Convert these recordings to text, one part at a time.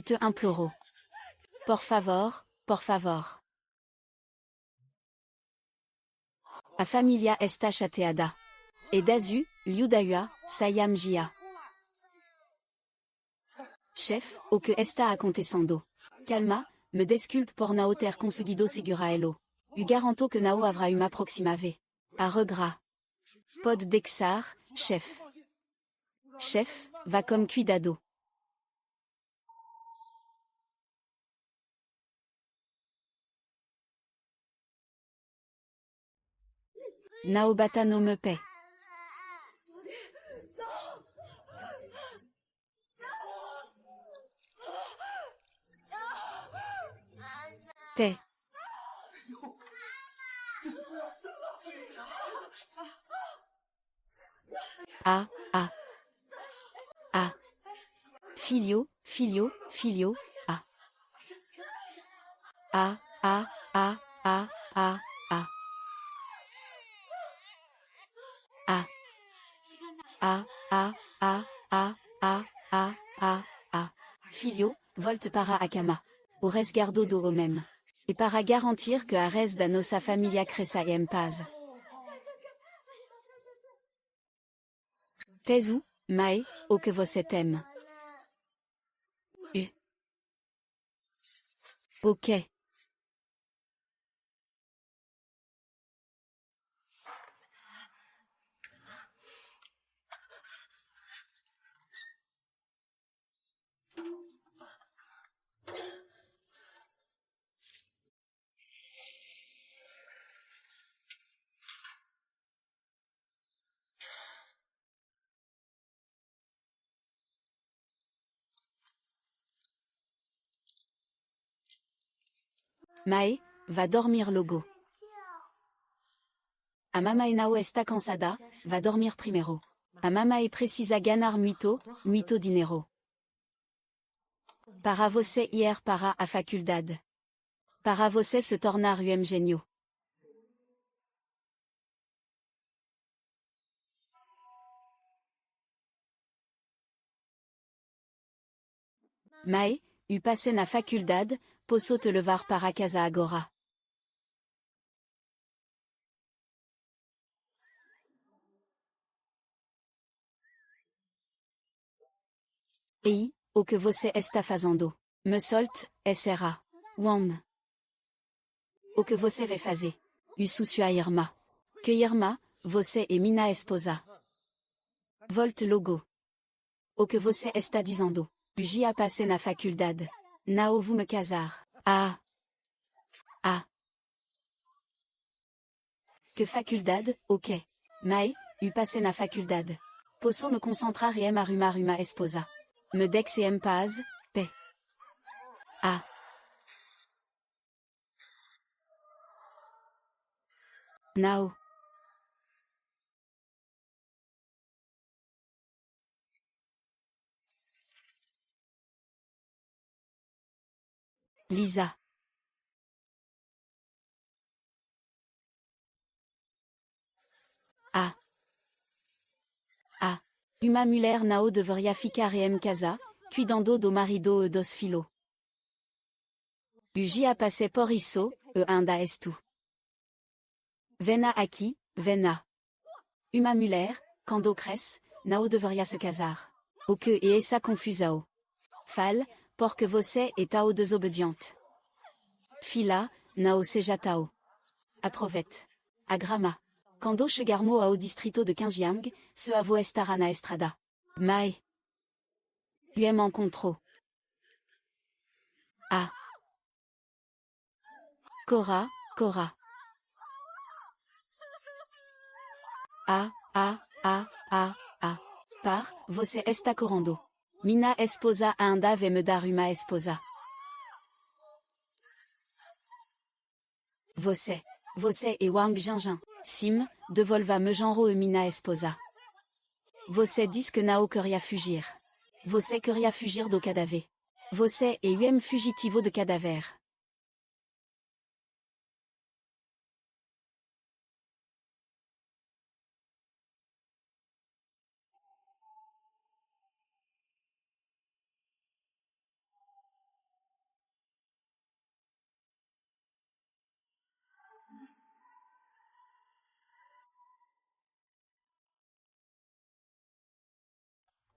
te imploro. Por favor, por favor. A familia esta chateada. Et dazu, liudahua, sayam jia. Chef, o que esta acontecendo. Calma, me desculpe por nao ter conseguido seguraelo. U garanto que nao havra uma proximave. A regras. Pod dexar, chef. Chef, va comme cuidado. Nao bata no me paie. Paix. Ah, ah. Ah. Filio, filio, filio, ah. Ah, ah, ah, ah, ah, ah. Ah. Ah, ah, ah, ah, ah, ah, ah, ah. Filio, volte para Akama. O resguardo do homem. Et para garantir que a res da nossa familia cresça em paz. Pesu, Mae, o que você teme. Ok. Mae, va dormir logo. A mama enao esta cansada, va dormir primero. A mama e precisa ganar muito dinero. Para você ir para a faculdade. Para você se tornar um gênio. Mae, u passe na faculdade, posso te levar para casa agora. Ei, o que você está fazendo? Me solte, será. Won. O que você vai fazer? U sucio a Irma. Que Irma, você e minha esposa. Volte logo. O que você está dizendo? Já passé na faculdade. Nao vous me casar. Ah. Ah. Que faculdade, ok. Mae, u passé na faculdade. Posso me concentrar e arrumar esposa. Me dex e paz, paix. Ah. Nao. Lisa. Ah. Ah. Uma mulher nao deveria ficar casa, cuidando do marido e dos filhos. Uji passé por isso, ainda estu. Vena aqui, vena. Uma mulher, quando cresce, nao deveria se casar. O que é essa confusão? Fale, porque você é tão desobediente. Fila, nao seja tao. Aprovete. A grama. Quando chegarmo ao distrito de Quinjiang, se avo estará na estrada. Mae. Uem encontrou. Ah. Cora, Cora. Ah, ah, ah, ah, ah. Par, você está correndo. Minha esposa ainda vai me dar uma esposa. Você e Wang Jingjin. Sim, devolva me genro e minha esposa. Você diz que não queria fugir. Você queria fugir do cadáver. Você é fugitivo de cadáver.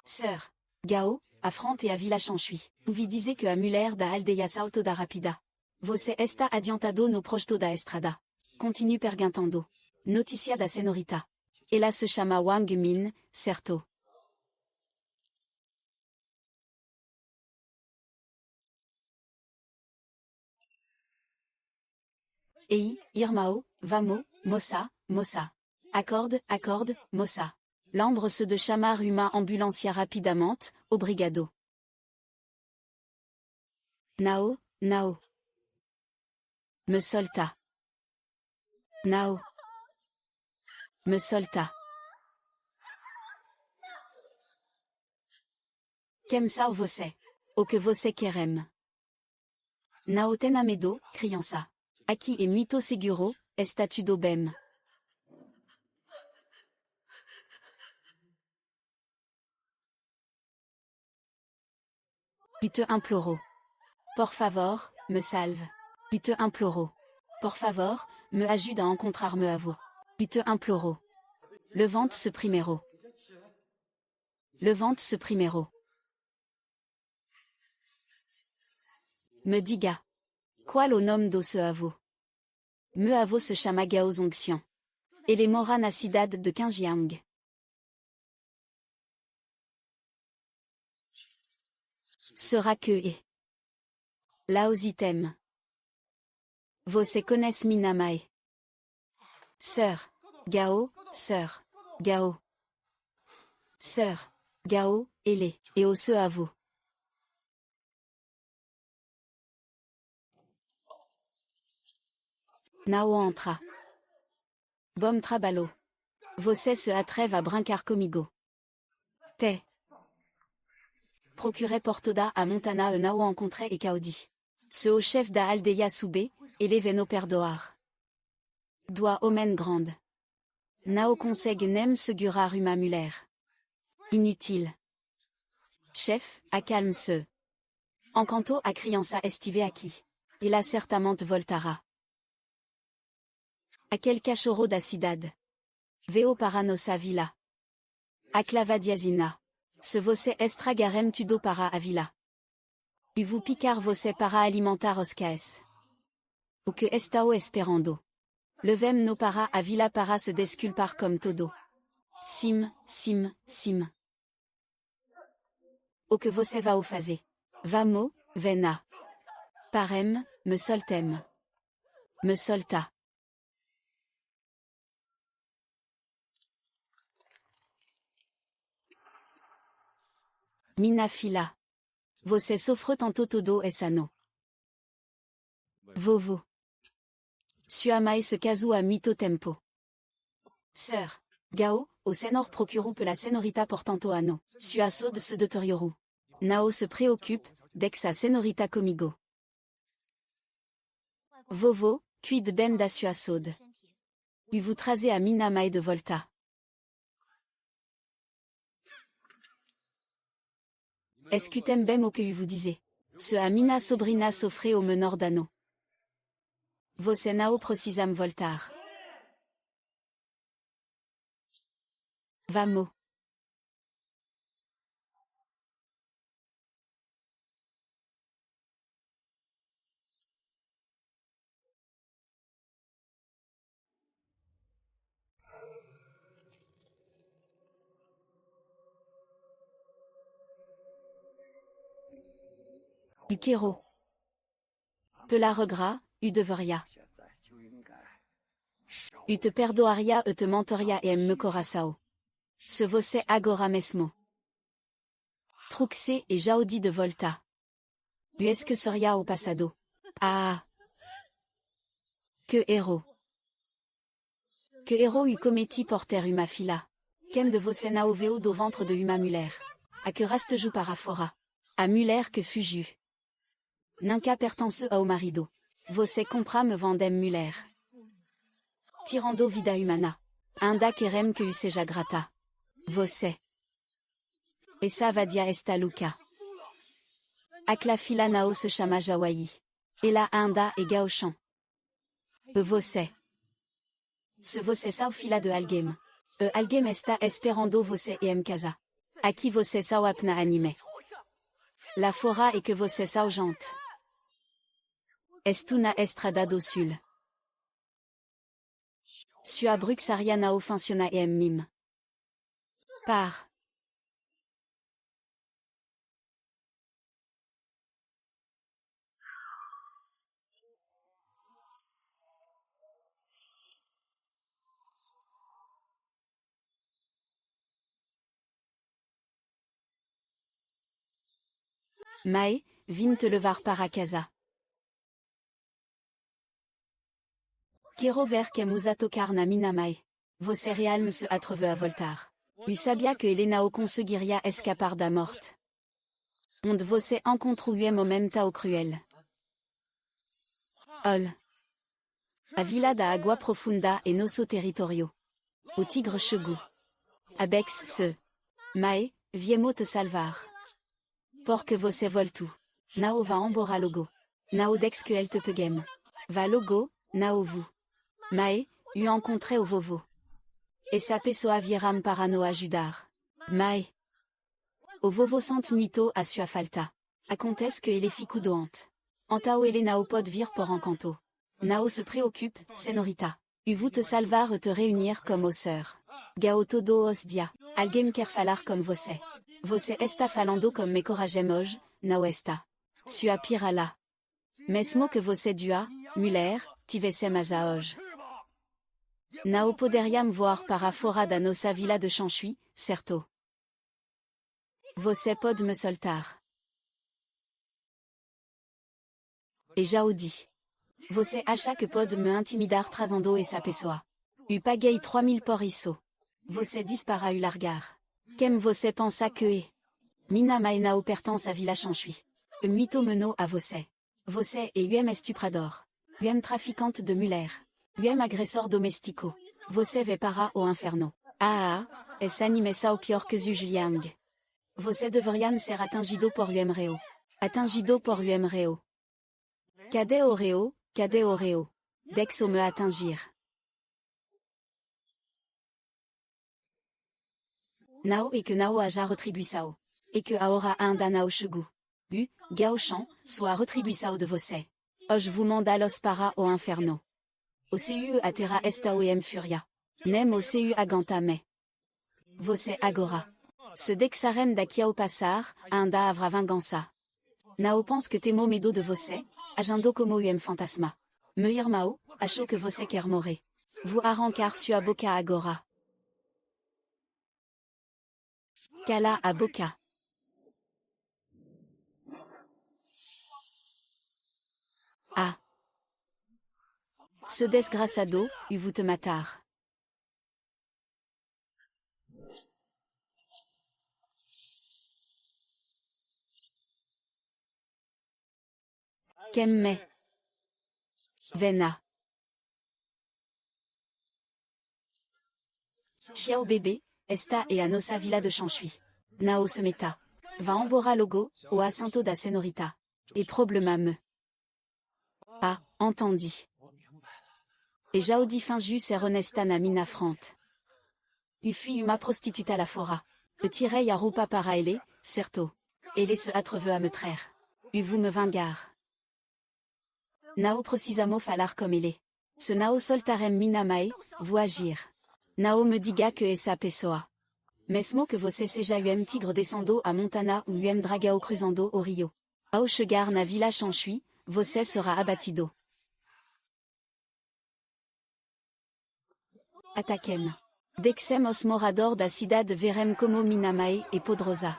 Sœur. Gao, affronte et avila chanchui. Vous disez que a muller da aldeia salto da rapida. Você esta adiantado no projeto da estrada. Continue perguntando. Noticia da senorita. Ela se chama Wang Min, certo. Ei, irmão, vamos, moça, moça. Accorde, accorde, moça. L'ambre se de chamar uma ambulancia rapidamente, obrigado. Nao, nao. Me solta. Nao. Me solta. Quem você? O que você querem? Nao tena medo, criança. Aqui é muito seguro, está tudo bem. Puis te imploro. Por favor, me salve. Puis te imploro. Por favor, me ajude a encontrar-me à vous. Puis te imploro. Le vent se primero. Le vent se primero. Me diga. Qual o nome do seu avô? Meu avô se chama Gao Zongxian. Ele mora na cidade de Qinjiang. Sera que é. Lá os item. Você conhece minha mãe? Sœur. Gao, sœur. Gao. Sœur. Gao, ele, e o seu avô. Nao entra. Bom trabalho. Você se atreve a brincar comigo. Paix. Procurait Portoda a Montana e Nao encontré e Caudi. Ce au chef da aldeia soube, ele veno perdoar. Doit omen grande. Nao consegue nem segurar uma mulher. Inutile. Chef, acalme-se. Encanto a criança estive aqui. Il a certamente voltara. Aquel cachorro da cidade. Veo para nossa vila. Aclavadiazina. Se você estragarem tudo para a vila. E vous picar você para alimentar os cães. O que estão esperando? Levem no para a vila para se desculpar como todo. Sim, sim, sim. O que você vai fazer? Vamos, vena. Parem, me soltem. Me solta. Mina fila. Você sofre tanto todo é sano. Vovo. Sua mãe se casou a muito tempo. Sœur. Gao, o senhor procurou pela senorita portanto ano. Sua sode se deterioru. Nao se préoccupe, d'exa senorita comigo. Vovo, cuide bem da sua sode. E vous trazez a mina mãe de volta. Escutem bem o que vous dizez. Se a mina sobrina sofre o menor dano. Você não precisam voltar. Vamos. Ukero. Pela regras, u deveria. U te perdoaria e te mentoria e me coração. Se você agora mesmo. Truxe e jaudi de volta. U est-ce que seria o passado? Ah! Que héros. Que héros u cometi porter uma fila. Quem de você não veo do ventre de uma mulher. A que rastejou para fora. A mulher que fugiu. Nunca pertence ao marido. Você compra me vendem mulher. Tirando vida humana. Ainda querem que u seja grata. Você. Essa vadia esta Luca. Aquela fila nao se chama Jawai. Ela ainda é gauchão. E você. Se você sau fila de alguém. E alguém está esperando você e em casa. Aki você sao apna anime. La fora et que você sao jante. Estuna estrada do sul. Sua bruxaria nao funciona em mim. Par. Mae, vim te levar para casa. Quero ver que musato carna mina mai. Você realme se atreve a voltar. U sabia que Elenao conseguiria escapar da morte. Onde você encontrou momento ao cruel. Ol. A vila da Água Profunda e nosso território. O tigre chegou. Abex se. Mae, viemo te salvar. Porque você voltou. Nao va embora logo. Nao dex que elle te pegem. Va logo, nao vous. Mae, u encontré o vovo. E sa pessoa vieram para no ajudar. Mae. O vovo sant muito a sua falta. Acontece que ele fico doente. Antao ele nao pode vir por encanto. Nao se préoccupe, senorita. U vous te salvar e te réunir comme aux sœurs. Gao todo os dia. Alguém quer falar comme você. Você está falando comme me coragem hoje, não está. Sua pira lá. Mesmo que você dua, mulher, tivesse mais a hoje. Não poderiam voir para fora da nossa vila de Chanchui, certo? Você pode me soltar. E já o di. Você acha que pode me intimidar trazendo essa pessoa? U paguei 3000 por isso. Você diz para u largar. Quem você pensa que é? Mina mae não pertence à vila Chanchui. O mito menou a você. Você é um estuprador. Um traficante de mulher. Um agressor domestico. Você vai para o inferno. Es anime sao pior que Zhujiang. Você deveria ser atingido por um reo. Atingido por um reo. Cadê o reo? Cadê o reo? Dex o me atingir. Nao e que Nao a já retribuição. E que aora ainda Nao chegou. Gaochan, soit retribuição de você. Hoje vous mandalos para o inferno. O CU a terra esta em furia. Nem o CU agantame. Você agora. Se dexarem daqui ao passar, ainda haverá vingança. Nao pense que temo medo de você, agendo como fantasma. Meu irmão, achou que você quer morrer. Vous arrancar sua boca agora. Cala a boca. Ce desgraçado, vous te matar. Quem me? Vena. Xiao bébé, esta e a nossa vila de Chanchui. Nao se meta. Va embora logo, o assunto da senorita. E problema me. Entendi. E já o di fin jus er honesta na mina front. U fui uma prostituta la fora. E tirei a roupa para ele, certo. Ele se atreveu a me trair. U vous me vingar. Nao precisamo falar comme ele. Se nao soltarem mina mai, vous agir. Nao me diga que essa pessoa. Mesmo que você seja tigre descendo a Montana ou dragao cruzando o rio. Ao chegar na vila Chanchui, você será abatido. Ataquem. Dexem os morador da cidade verem como Minamae e Podrosa.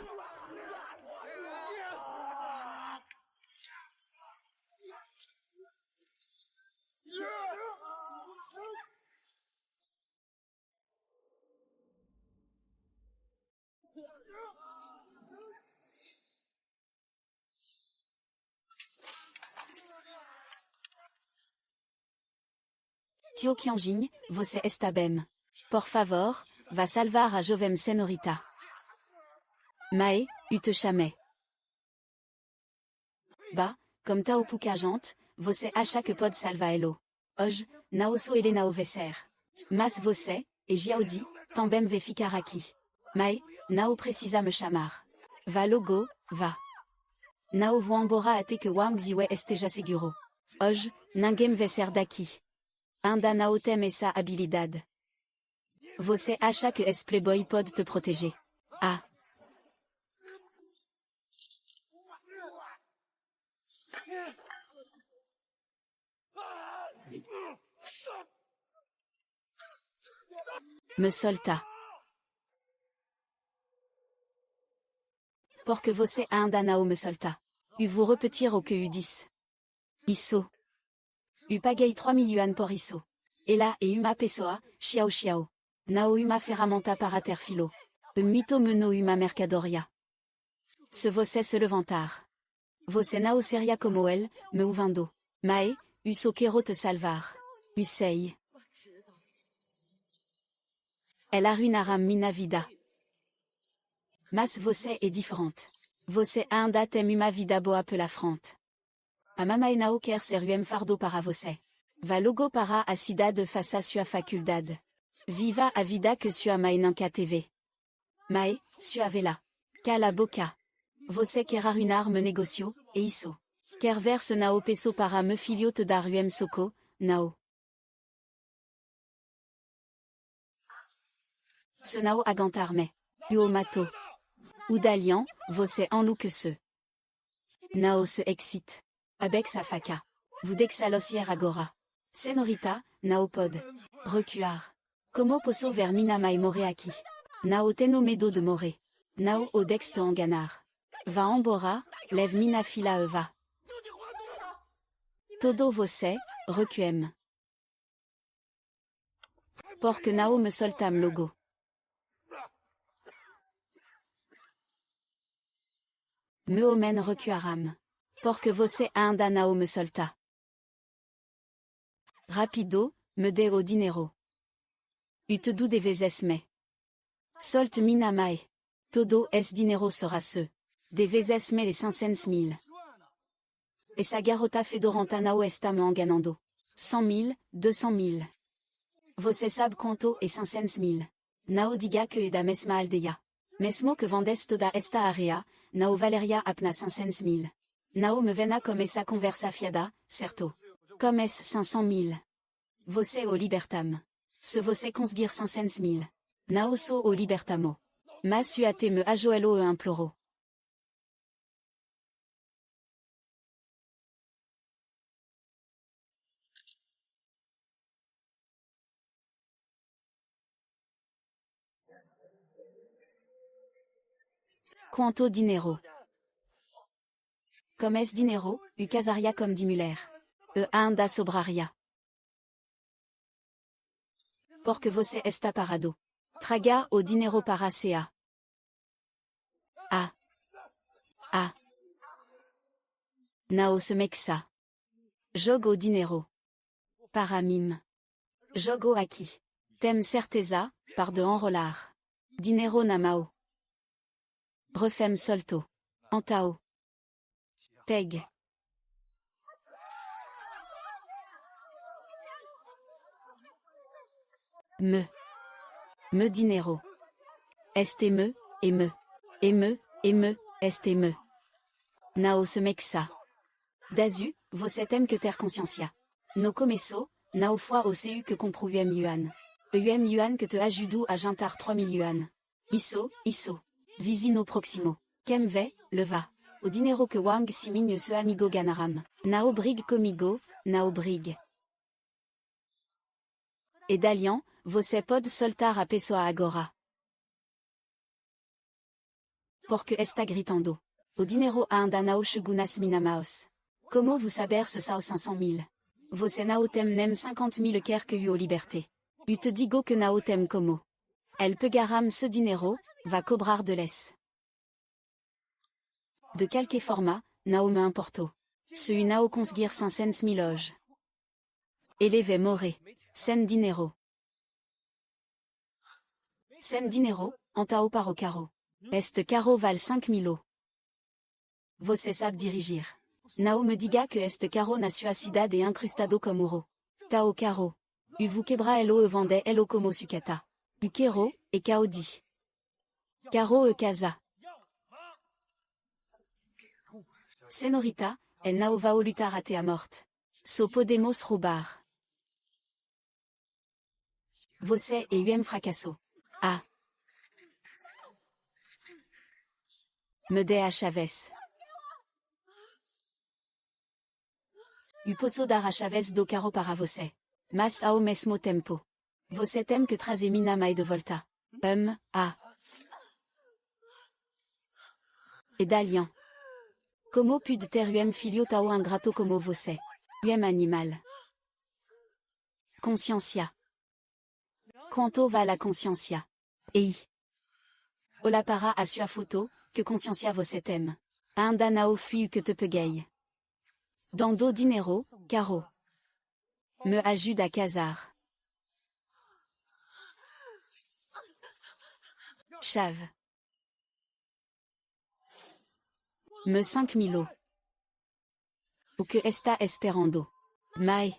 Tio Qianjing, você está bem. Por favor, va salvar a jovem senorita. Mae, u te chamei. Comme ta pouca gente, você acha que pode salvar-lo. Hoje, não sou ele não vencer. Mas você, e Jiaodi, também vai ficar aqui. Mae, Nao précisa me chamar. Va logo, va. Nao voambora ate que wang ziwe esteja seguro. Oj, ningem veser daqui. Anda nao tem essa habilidad. Você acha que es playboy pod te protéger. Ah. Me solta. Pour que você anda nao me solta. Vous repetir au que U10. Isso. Paguei 3000 yuan por isso. Et là et uma pessoa, xiao xiao. Nao uma ferramenta para ter filo. Mito meno uma mercadoria. Se você se levantar. Você nao seria como el, me uvando. Mae, uso quero te salvar. Usei. Elle arruinara minha vida. Mas você é diferente. Você anda tem uma vida boa pela frente. A mama nao quer ser fardo para você. Va logo para a cidade faça sua faculdade. Viva a vida que sua mãe não quer TV. Mae, sua vela. Cala a boca. Você quer arruinar meu negócio, e isso. Quer verse nao peso para meu filho te dar soco, nao. Se nao aguentar-me. O mato. O d'alliant, você en loup que ce. Nao se excite. Avec sa faca. Vous d'exalosier agora. Senorita, nao pod. Recuar. Como posso ver minama e more aqui. Nao teno medo de more. Nao o dexte en ganar. Va embora, lève mina fila eva. Todo você, requiem. Pour que nao me soltam logo. Me omen recuaram. Pour que você anda nao me solta. Rapido, me deu dinero. Te du de vezes me. Solt mina mae. Todo es dinero sera ce. De vezes me les 500 000. Essa garota fedorenta nao está me enganando. 100 000, 200 000. Você sabe quanto é 500 000. Nao diga que é da mesma aldeia. Mesmo que vendes toda esta área, nao valeria apna 500 000. Nao me vena comme essa conversa fiada, certo. Comme es 500 000. Você o libertam. Se você conseguir 500 000. Nao so o libertamo. Mas suate me ajoelo e imploro. Quanto dinero. Comme es dinero, casaria comme dimuler. Anda sobraria. Por que você está parado. Traga o dinero para sea. Ah. Ah. Nao se mexa. Jogo dinero. Para mim. Jogo aqui. Tem certeza, par de enrolar. Dinero namao. Refem solto. Antao. Peg. Me dinero. Este me, e me. E me, este me. Nao se mexa. Dazu, você tem que ter consciência. No começo, nao foi o cu que compro yuan. Yuan que te ajudo a jantar 3000 yuan. Isso. Visino proximo. Quem ve, leva. O dinero que wang siminho se amigo ganaram. Nao brig comigo, nao brig. E d'alliant, você pode soltar a pessoa agora. Porque está gritando. O dinero anda nao chugunas minamaos. Como vous saber ce sao 500 000? Você nao tem nem 50 000 quer que o liberté. Te digo que nao tem como. Elle pegaram ce dinero, va cobrar de l'es. De quelque forma, nao me importo. Se nao conseguir 500 000 hoje. Eleve more. Sem dinero. Sem dinero, antao para o carro. Este carro vale 5000 €. Você sabe dirigir. Nao me diga que este carro na sua cidade é incrustado como ouro. Tao carro. Vous quebra elo e vende elo como sucata. Quero, e caodi. Karo e casa. Senorita, el nao va lutar a te a morte. So podemos roubar. Você e UM fracasso. Ah. Me de a Chaves. U posso dar a Chaves do caro para você. Mas ao mesmo tempo. Você tem que trazer mina mai de volta. Ah. E d'alien. Como pude ter filho tão ingrato como você? Animal. Consciencia. Quanto va la consciencia? Ei. Ola para a sua photo, que consciencia você tem. Ainda não fui que te peguei. Dans do dinero, caro. Me ajude a casar. Chave. Me 5000. O que está esperando? Mai.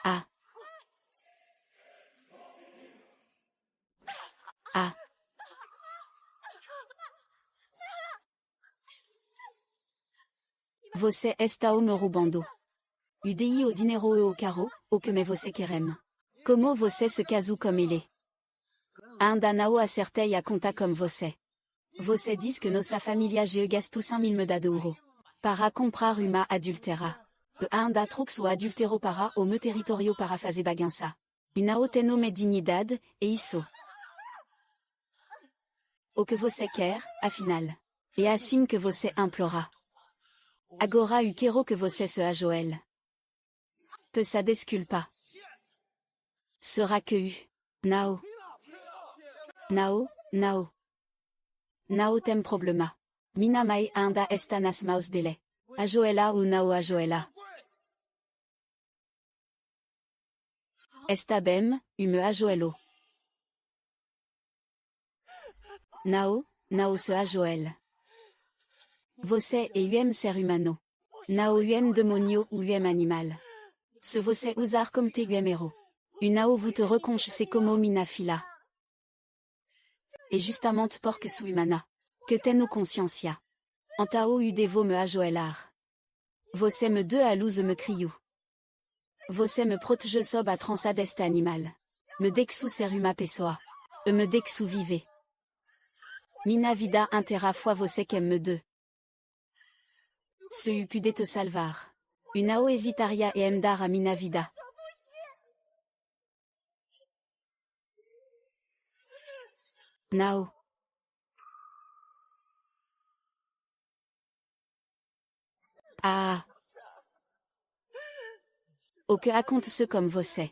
Ah. Ah. Você está me roubando. UDI o dinheiro e o carro, o que me você querem. Como você se casou comme ele? Ainda não acertei a conta como você. Você diz que nossa família je gasto 5000 me de euro. Para comprar uma adultera. E ainda truques o adultero para o meu território para fazer bagunça. Não tenho me dignidade, e isso. O que você quer, afinal. É assim que você implora. Agora eu quero que você se ajoelhe. Peça desculpa. Será que eu? Não. Não, não. Não tem problema. Minha mãe ainda está nas mãos dele. Ajoelha ou não ajoelha. Está bem, eu me ajoelho. Não, não se ajoelhe. Você é ser humano. Não demônio ou animal. Se você usar comme te héros. Não vous te reconnaissez como minha filha. Et justamente porque sou humana. Que tenho consciência. Antao u devo me ajoelhar. Você me de a luz me criou. Você me protege sob a trança deste animal. Me dexu ser uma pessoa. E me dexu vive. Minha vida inteira foi você que me de. Se eu pude te salvar. Não hesitaria em dar a minha vida. Não. Ah. O que acontece comme você.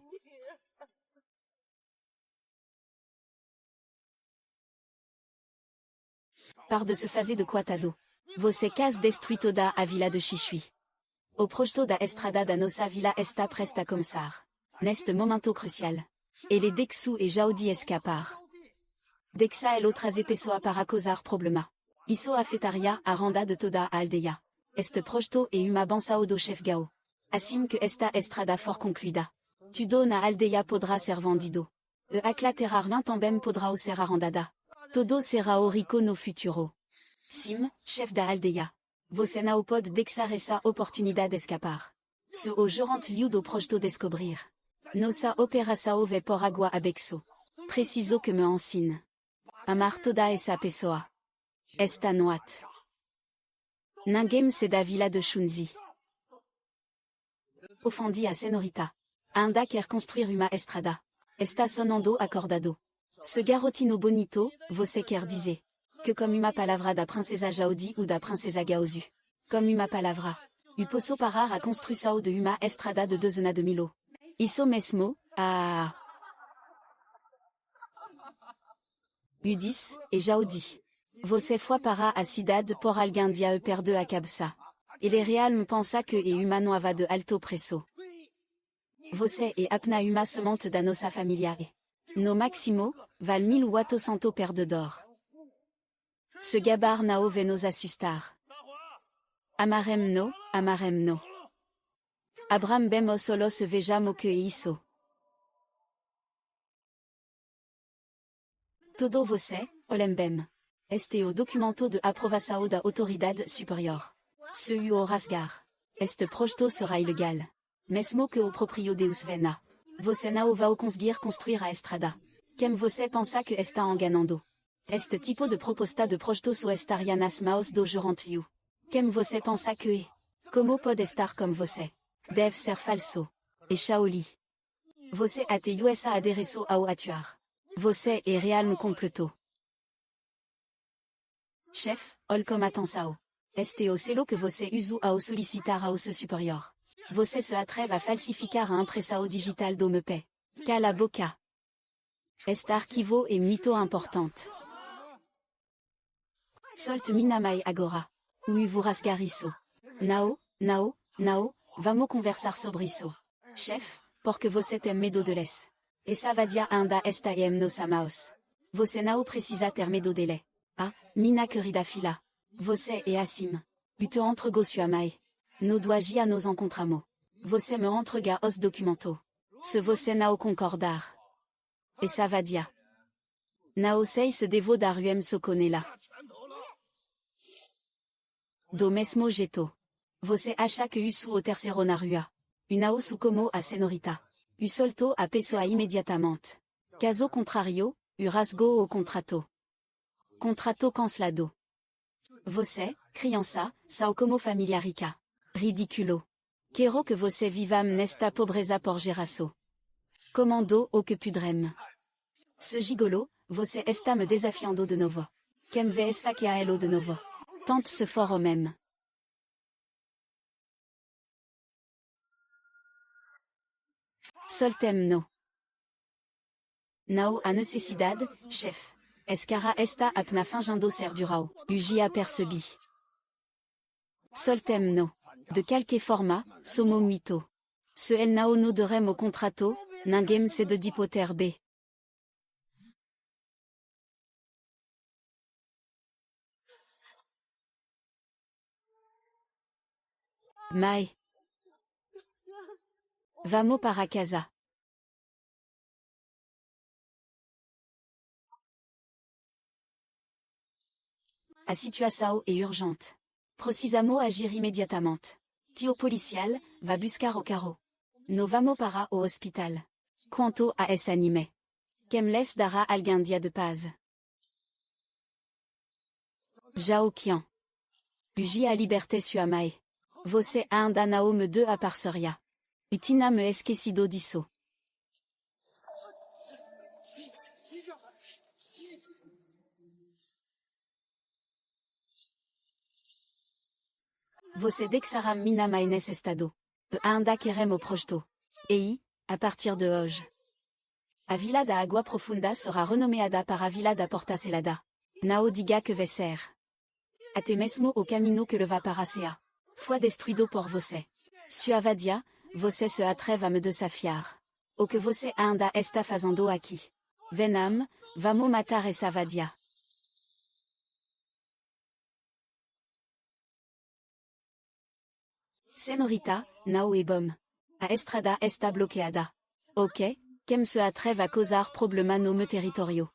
Par de se fazer de quatado. Você quase destruí toda a vila de Xixui. O projeto da estrada da nossa vila está presta a começar. Neste momento crucial. Ele dexu e Jaudi escapar. Dexa el outras pessoa para causar problema. Isso afetaria a renda de toda a aldeia. Este projeto é uma benção do chef Gao. Assim que esta estrada for concluída. Tudo na aldeia podrá ser vendido. E aquela terra também podrá ser arrendada. Todo será rico no futuro. Sim, chef da aldeia. Você não pode deixar essa oportunidade de escapar. Se o gerente liu do projeto descobrir. Nossa operação vai por água abaixo. Preciso que me ensine. Amar toda essa pessoa. Esta noite. Ninguém se da vila de Chunzi. Ofendi a senorita. Ainda quer construir uma estrada. Está sonando acordado. Ce garotino bonito, você quer dizer. Que comme uma palavra da princesa Jaudi ou da princesa Gaozu. Comme uma palavra. Eu posso parar a construção de uma estrada de dezena de milo. Isso mesmo, ah. Eu disse, e Jaudi. Você foi para a cidade por alguém dia perder a cabeça. Ele real me pensa que é uma nova de alto preço. Você é apna uma semente da nossa família e. No máximo, val 1800 perdes d'or. Ce gabar não ve nos assustar. Amarem no. Abram bem o solo se vejamo que isso. Todo você, olembem. Este o documento de aprovação da autoridade superior. Se o rasgar. Este projeto será ilegal. Mesmo que o proprio Deus vena. Você não vai conseguir construir a estrada. Quem você pensa que está enganando? Este tipo de proposta de projeto só estaria nas mãos do gerente. Quem você pensa que é? Como pode estar como você? Deve ser falso. E Shaoli. Você até essa adereço ao atuar. Você é real no completo. Chef, ol como atenção. Este o selo que você usa ao solicitar ao seu superior. Você se atreve a falsificar a impressão digital do MEP. Cala a boca. Este arquivo é muito importante. Solte minamai agora. Ou vous rasgar isso. Não, vamos conversar sobre isso. Chef, porque você tem medo de les. Essa vadia anda esta em nossa mouse. Você não precisa ter medo dele. Ah, minha querida fila. Você é assim. Eu te entrego sua mãe. No dois nos encontramos. Você me entrega os documentos. Se você não concordar. Essa vadia. Não sei se devo dar soconela. Do mesmo jeito. Você acha que isso o terceiro na rua. Não sou como a senorita. Eu solto a pessoa imediatamente. Caso contrário, eu rasgo o contrato. Contrato cancelado. Você, criança, são como família rica. Ridículo. Quero que você viva nesta pobreza por geração. Comando o que puderem. Ce gigolo, você está me desafiando de novo. Quem vai esfaqueá-lo de novo? Tente se for au même. Soltem-no. Não há necessidade, chef. Escara esta apna fingindo ser durao. Ugi apercebi. Soltem-no. De qualquer forma, somo mito. Se el não no derem o contrato, ninguém se de dipoter b. Mai. Vamos para casa. A situação é urgente. Precisamos agir imediatamente. Tio policial, va buscar o carro. No vamos para o hospital. Quanto a esse anime. Quem les dará alguém dia de paz. Jao Qian. Ugi a liberté sua mãe. Você ainda não me deu a parceria. Utina me esquecido disso. Você deixará minha mãe nesse estado. Ainda queremos o projeto. E, a partir de hoje, a Vila da Água Profunda será renomeada para a Vila da Porta Selada. Não diga que vai ser. Até mesmo o caminho que leva para a Sea. Foi destruído por você. Sua vadia, você se atreve a me desafiar. O que você ainda está fazendo aqui? Venam, vamos matar essa vadia. Senorita, não é bom. A estrada está bloqueada. Ok, quem se atreve a causar problema no meu território?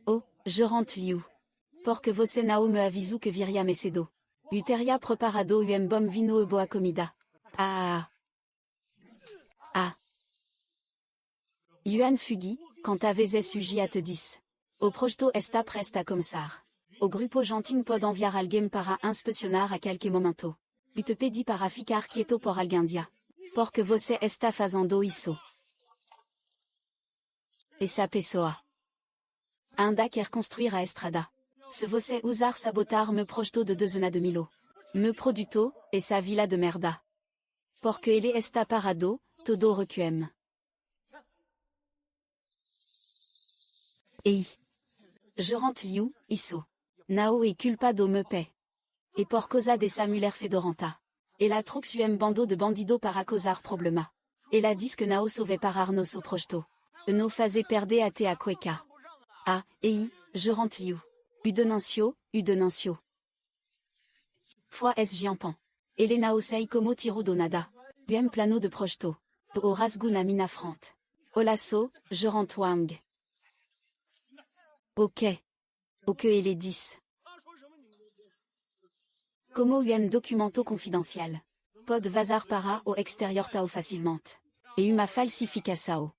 Oh, gerente Liu. Porque você não me avisou que viria mais cedo. Eu teria preparado bom vinho e boa comida. Ah. Yuan Fugi, quant a vezes sugi a te disse. O projeto está prestes a começar. O grupo gentil pode enviar alguém para inspecionar a qualquer momento. Eu te pedi para ficar quieto por algum dia. Porque você está fazendo isso. Essa pessoa ainda quer construir a estrada. Se você usar sabotar meu projeto de dezena de milo. Meu produto, essa vila de merda. Porque ele está parado, todo requiem. Ei. Gerente Liu, isso. Não é culpa do meu pé. E por causa dessa mulher fedorenta. Et la truxuem bando de bandido para causar problema. Et la disque nao sauvé par Arno so projeto. No phase perde a te a cueca. A, ei, je rentre you. U denuncio. Fois es giampan. Elena sei como tiro donada. Uem plano de projeto. O rasguna mina frante. Olasso, je rentre wang. Ok. Ok et les 10. Como uem documento confidencial. Pod vazar para au extérieur tao facilement. Et uma falsificação.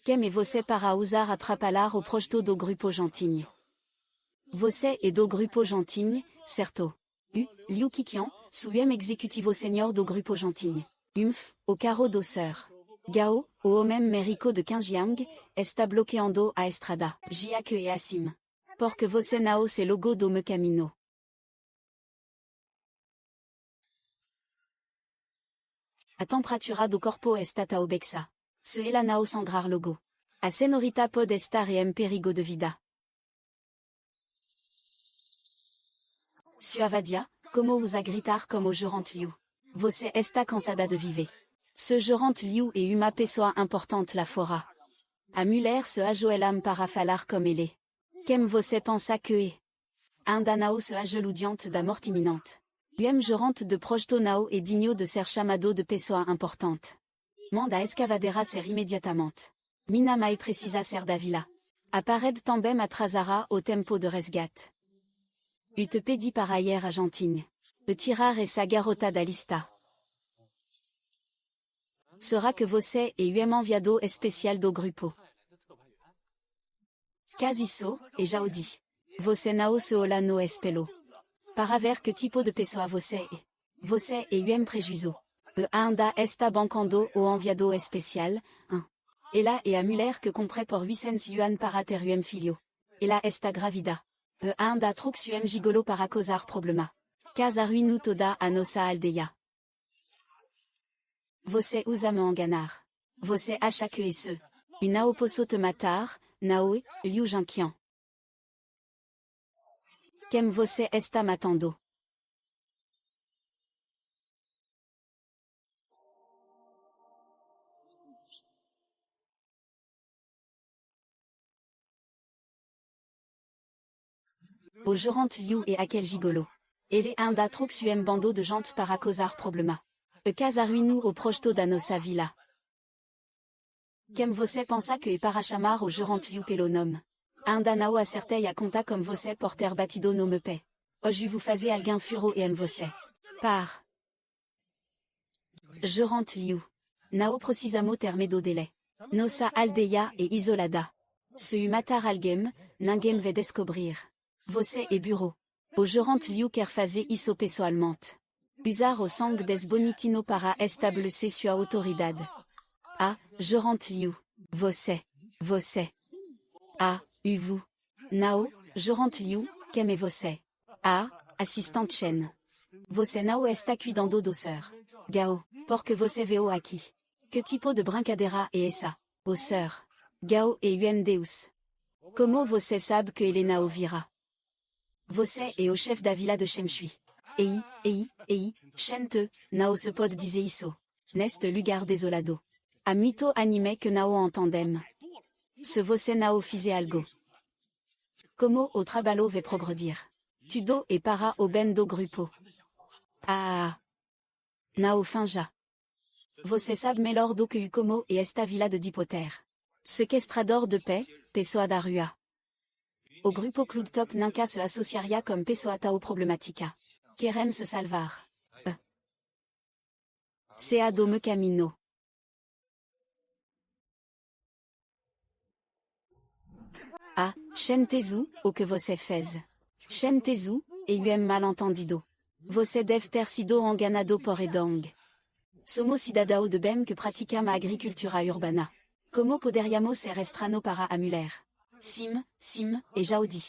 Quem e você para usar atrapalar au projeto do grupo gentinho. Você e do grupo gentinho, certo. Liu Kikian, suem executivo senior do grupo gentinho. Au carro dosseur. Gao, au homem merico de Quinjiang, está bloqueando a estrada. Jiake e Assim. Porque você não se logo do meu caminho. A temperatura do corpo está tão baixa. Se ela não sangrar logo. A senorita pode estar em perigo de vida. Suavadia, como usa gritar como Jorant Liu. Você está cansada de viver. Ce Jorant Liu est uma pessoa importante lá fora. A mulher se ajoelha para falar com ele. Quem você pensa que é? Ainda não se ajoelhou diante da morte iminente. Uem Jorant de projeto não é digno de ser chamado de pessoa importante. Manda a escavadeira ser imediatamente. Mina mai precisa ser da vila. A parede também atrasará o tempo de resgate. U te pedi para ir a Gentinho. E tirar essa garota da lista. Será que você é o enviado especial do grupo? Caso isso, e já o di. Você não se olha no espelho. Para ver que tipo de pessoa você é. Você é o prejuízo. E ainda está bancando o enviado especial, hein? Ela é a mulher que comprei por 800 yuan para ter o filho. Ela está grávida. E ainda trux o gigolo para causar problema. Casa arruinu toda a nossa aldeia. Você usa me enganar. Você acha que isso. E não posso te matar, não é, Liu Zhangqian. Quem você está matando? O Jorant Liu e aquel gigolo. Ele ainda trux um bando de gente para causar problema. E casa arruinu o projeto da nossa vila. Quem você pensa que é para chamar o Jorant Liu pelo nome? Ainda não acertei a conta como você por ter batido no meu pé. Hoje vous fazer alguém furo e você. Par. Jorant Liu. Não precisamos ter medo dele. Nossa aldeia é isolada. Se o matar alguém, ninguém vai descobrir. Você é bureau. O Jorant Liu quer fazer isso pessoalmente. Usar o sangue des bonitino para estabelecer sua autoridade. Ah, Jorant Liu. Você. Ah, vous. Não, Jorant Liu, quem é você? Ah, assistante Chen. Você não está cuidando do Sr. Gao, porque você veio aqui. Que tipo de brincadeira é essa? O Sr. Gao é um deus. Como você sabe que ele não virá? Você é o chefe da vila de Shemshui. Ei, Shente, não se pode dizer isso. Neste lugar desolado. A muito anime que não entendem. Se você não fizer algo. Como o trabalho vai progredir? Tudo e para o bem do grupo. Ah. Não finja. Você sabe melhor do que o como e esta vila de Dipoter. Sequestrador de paix, pessoa da rua. O grupo Club Top nunca se associaria comme pessoa tão problemática. Querem se salvar. Sea do meu caminho. Ah, Shentezu, o que você fez? Shentezu, é um mal-entendido. Você deve ter sido enganado por Edong. Somos cidadão de bem que praticamos a agricultura urbana. Como poderíamos ser estranho para a mulher? Sim, e já o di.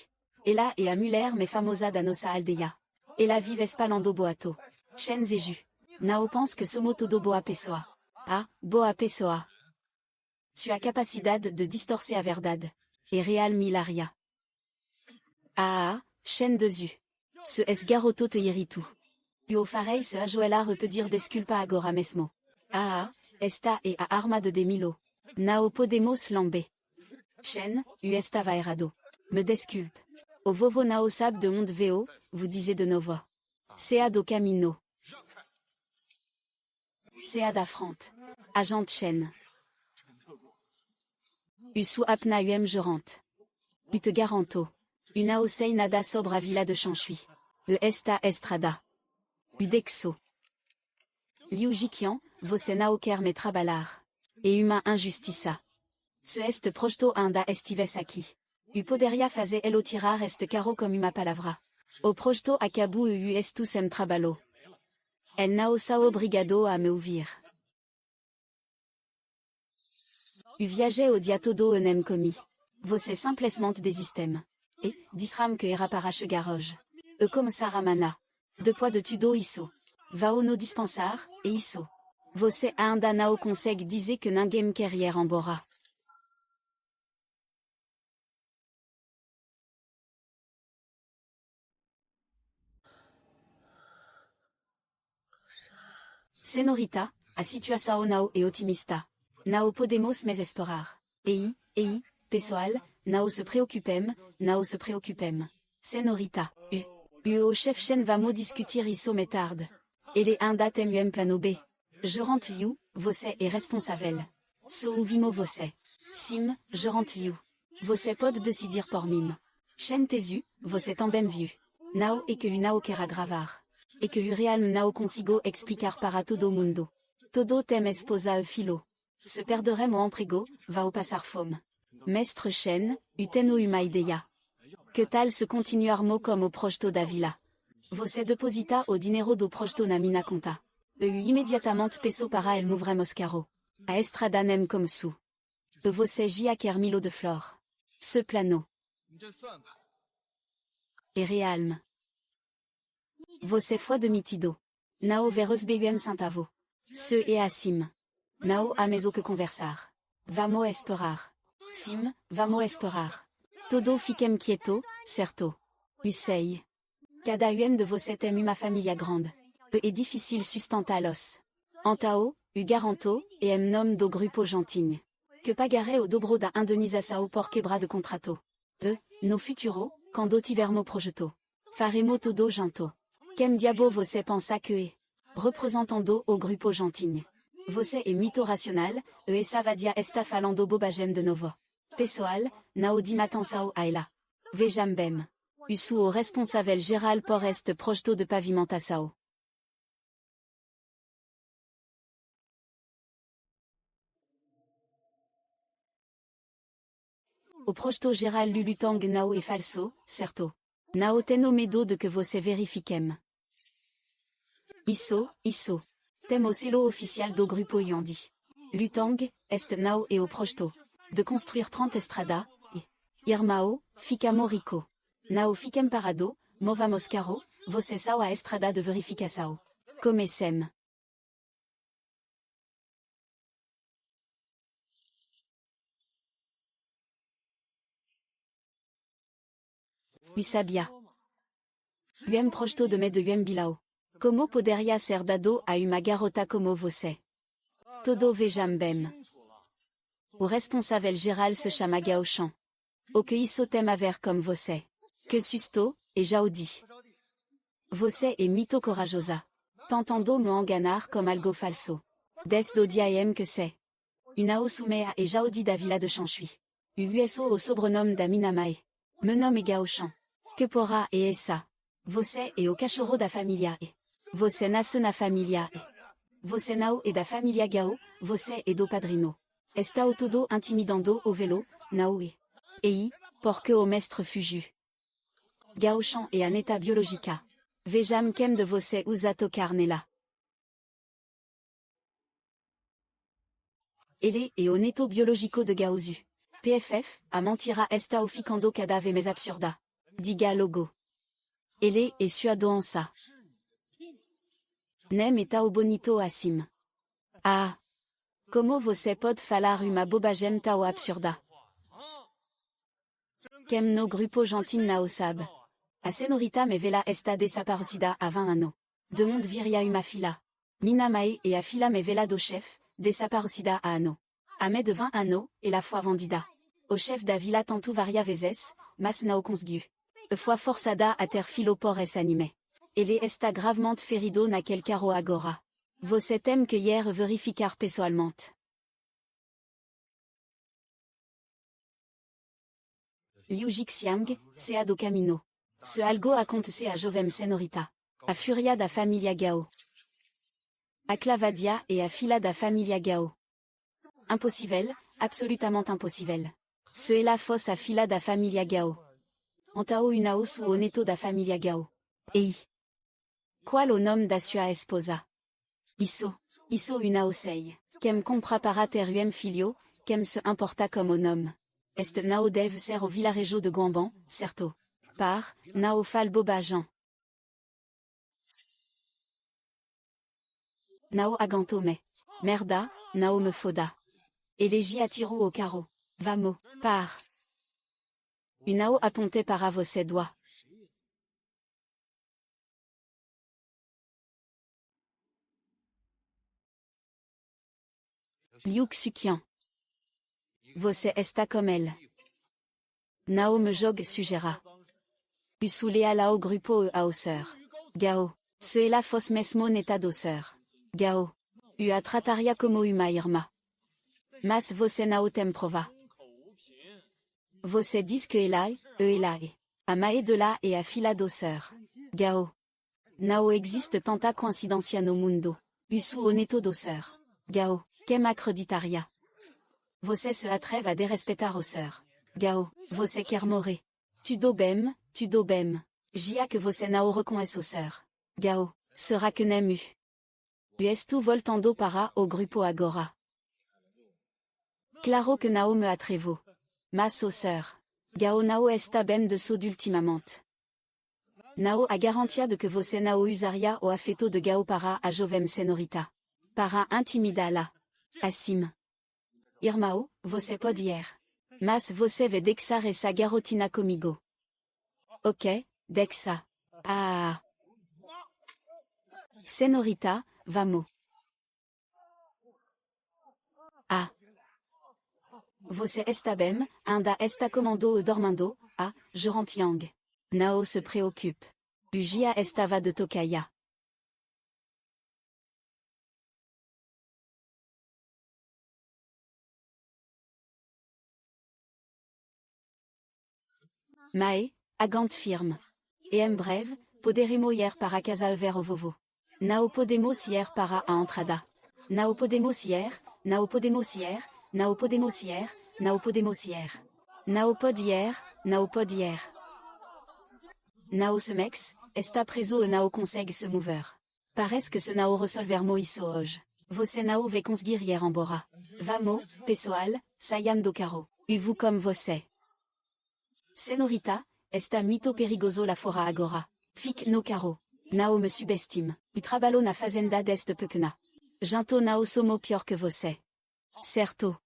Ela é a mulher mais famosa da nossa aldeia. Ela vive espalhando boato. Chen Zeju. Não pense que somos todo boa pessoa. Ah, boa pessoa. Sua capacidade de distorcer a verdade. É real milaria. Ah, Chen Dezu. Ce es garoto te irritu. Uo farei se ajoela repedir desculpa agora mesmo. Esta e a arma de Demilo. Nao podemos lambe. Shen, esta va errado. Me desculpe. O vovo nao sab de onde veo, vous disiez de novo. Sea do camino. Sea da front. Agent Shen. Usu apna gerante. Te garanto. Una osei nada sobre a villa de Chanchui. Esta estrada. Udexo. Liu Jiqian, você não quer me trabalhar. E uma injustiça. Se est prosto ainda estives aqui. Poderia fazer elo tirar este caro como uma palavra. O prosto acabou estu sem trabalho. El não sa obrigado a me ouvir. Viaje o dia todo nem comi. Você simplesmente desistem. E, disram que era para chegar hoje. Como Saramana. Depois de tudo isso. Vao no dispensar, e isso. Você ainda não consegue dizer que ninguém quer ir embora. Senorita, a situação não é otimista. Não podemos mais esperar. Pessoal, não se preocupem. Senorita, o chef Shen vamos discutir isso mais tarde. Ele ainda tem plano B. Gerante Liu, você é responsável. So ouvimo você. Sim, Gerante Liu. Você pode decidir por mim. Shen Tesu, você também viu. Não é que não quer gravar. E que o real não consigo explicar para todo mundo. Todo tem esposa e filho. Se perderemos o emprego, vao passar fome. Mestre Shen, tenho uma ideia. Que tal se continuarmos como o projeto da vila? Você deposita o dinheiro do projeto na minha conta. Imediatamente peço para el movremos caro. A estrada nem como su. Você já quer milo de flor. Ce plano. E realme. Você foi demitido. Não veros bem centavo. Se é assim. Não há mais o que conversar. Vamos esperar. Sim, vamos esperar. Todo fiquem quieto, certo. Sei. Cada de você tem uma família grande. É difícil sustentar-los. Antao, garanto, e em nome do grupo Gentinho. Que pagarei o dobro da indenização por quebra de contrato. No futuro, quando tivermos projeto. Faremo todo junto. Quem diabo você pensa que é? Representando o grupo Gentinho. Você é mito racional, essa vadia está falando bobagem de novo. Pessoal, não dim atenção a ela. Vejam bem. Usu o responsável geral por este projeto de pavimentação. O projeto geral Lulutang não é falso, certo? Não tenho medo de que você verifiquem. Isso. Tem o selo oficial do grupo Yandi. Lutang, este não é o projeto. De construir 30 estrada, e Irmão, ficamos rico. Não fiquem parado, movamos caro, você só a estrada de verificação. Comecem. Sabia. Projeto de me de Bilao. Como poderia ser dado a uma garota como você? Todo vejam bem. O responsável geral se chama Gao Shan. O que isso tem a ver com você? Que susto, e já o di. Você é mito corajosa. Tentando me enganar como algo falso. Desde o dia que sei. Una osumea e já o di da vila de Chanchui. USO o sobrenome da Minamae. Meu nome é Gao Shan. Que porra é essa? Você é o cachorro da família E. Você nasce na família E. Você não é da família Gao, você é do padrino. Está o todo intimidando o velo, não é? Porque o mestre fugiu. Gao Shan é a neta biológica. Vejam quem de você usa tocar nela. Ele é o neto biológico de Gaozu. PFF, a mentira está o ficando cada vez mais absurda. Diga logo. Ele é suado en ça. Nem está o bonito assim. Como você pode falar uma bobagem tão absurda? Quem no grupo Gentil não sabe. A senorita me vela está desaparecida há 20 anos. Demande viria uma fila. Mina mae et afila me velado chef, desaparecida a ano. Ame devint ano, et la foi vendida. Au chef d'Avila tanto varia vezes, mas nao consgu. E foi forçada a ter filo por es anime. Ele esta gravement ferido naquel caro agora. Você tem que hier verificar pessoalmente. Liu Jixiang, sea do camino. Se algo acontece a Jovem Senorita. A furia da família Gao. A clavadia et a fila da família Gao. Impossível, absolument impossível. Se é la fosse a fila da família Gao. Antao unao su oneto da família Gao. Ei. Qual o nome da sua esposa? Isso unao sei. Quem compra para ter filho, quem se importa como o nome. Este nao deve ser o vilarejo de Guamban, certo? Par, nao fal bobajan. Nao agantome. Merda, nao me foda. Elegi atiro au carreau. Vamo, par. Unao aponte para você doigt. Liu Xuqian. Você está como elle. Nao me jogue sugera. Usulea lao grupo e ausseur. Gao. Se é la fos mesmo neta dosseur. Gao. A trataria como uma irmã. Mas você nao tem prova. Você diz que elai, elai. A mae de la e a fila dosseur. Gao. Nao existe tanta coincidencia no mundo. Usu honeto dosseur. Gao. Quem acreditaria? Você se atreve a desrespeitar o sœur. Gao. Você quer morrer. Tu dobem. Jia que você nao reconhece o sœur. Gao. Será que nem Estu voltando para o grupo agora. Claro que nao me atrevo. Mas o sœur. Gao nao está bem de saúde ultimamente. Nao a garantia de que você nao usaria o afeto de Gao para a Jovem Senorita. Para intimidá-la. Assim. Irmão, você pode ir. Mas você vai deixar essa garotina comigo. Ok, deixa. Ah. Senorita, vamos. Ah. Você está bem, ainda está comando e dormando, ah, Jorantiang. Nao se preoccupe. Ugia estava de tocaia. Mae, agante firme. E em breve, poderemos ir para casa ver o vovô. Nao podemos ir para a entrada. Nao podemos ir, nao podemos ir, nao podemos ir, nao podemos ir. Nao pode ir, nao pode ir. Nao se mex, está preso e nao consegue se mover. Parece que se nao resolvermo isso hoje. Você nao vai conseguir ir embora. Vamos, pessoal, saiam do carro. E vous comme você. Senorita, está muito perigoso la fora agora. Fique no carro. Nao me subestime. E trabalho na fazenda deste pequena. Janto nao somo pior que você. Certo.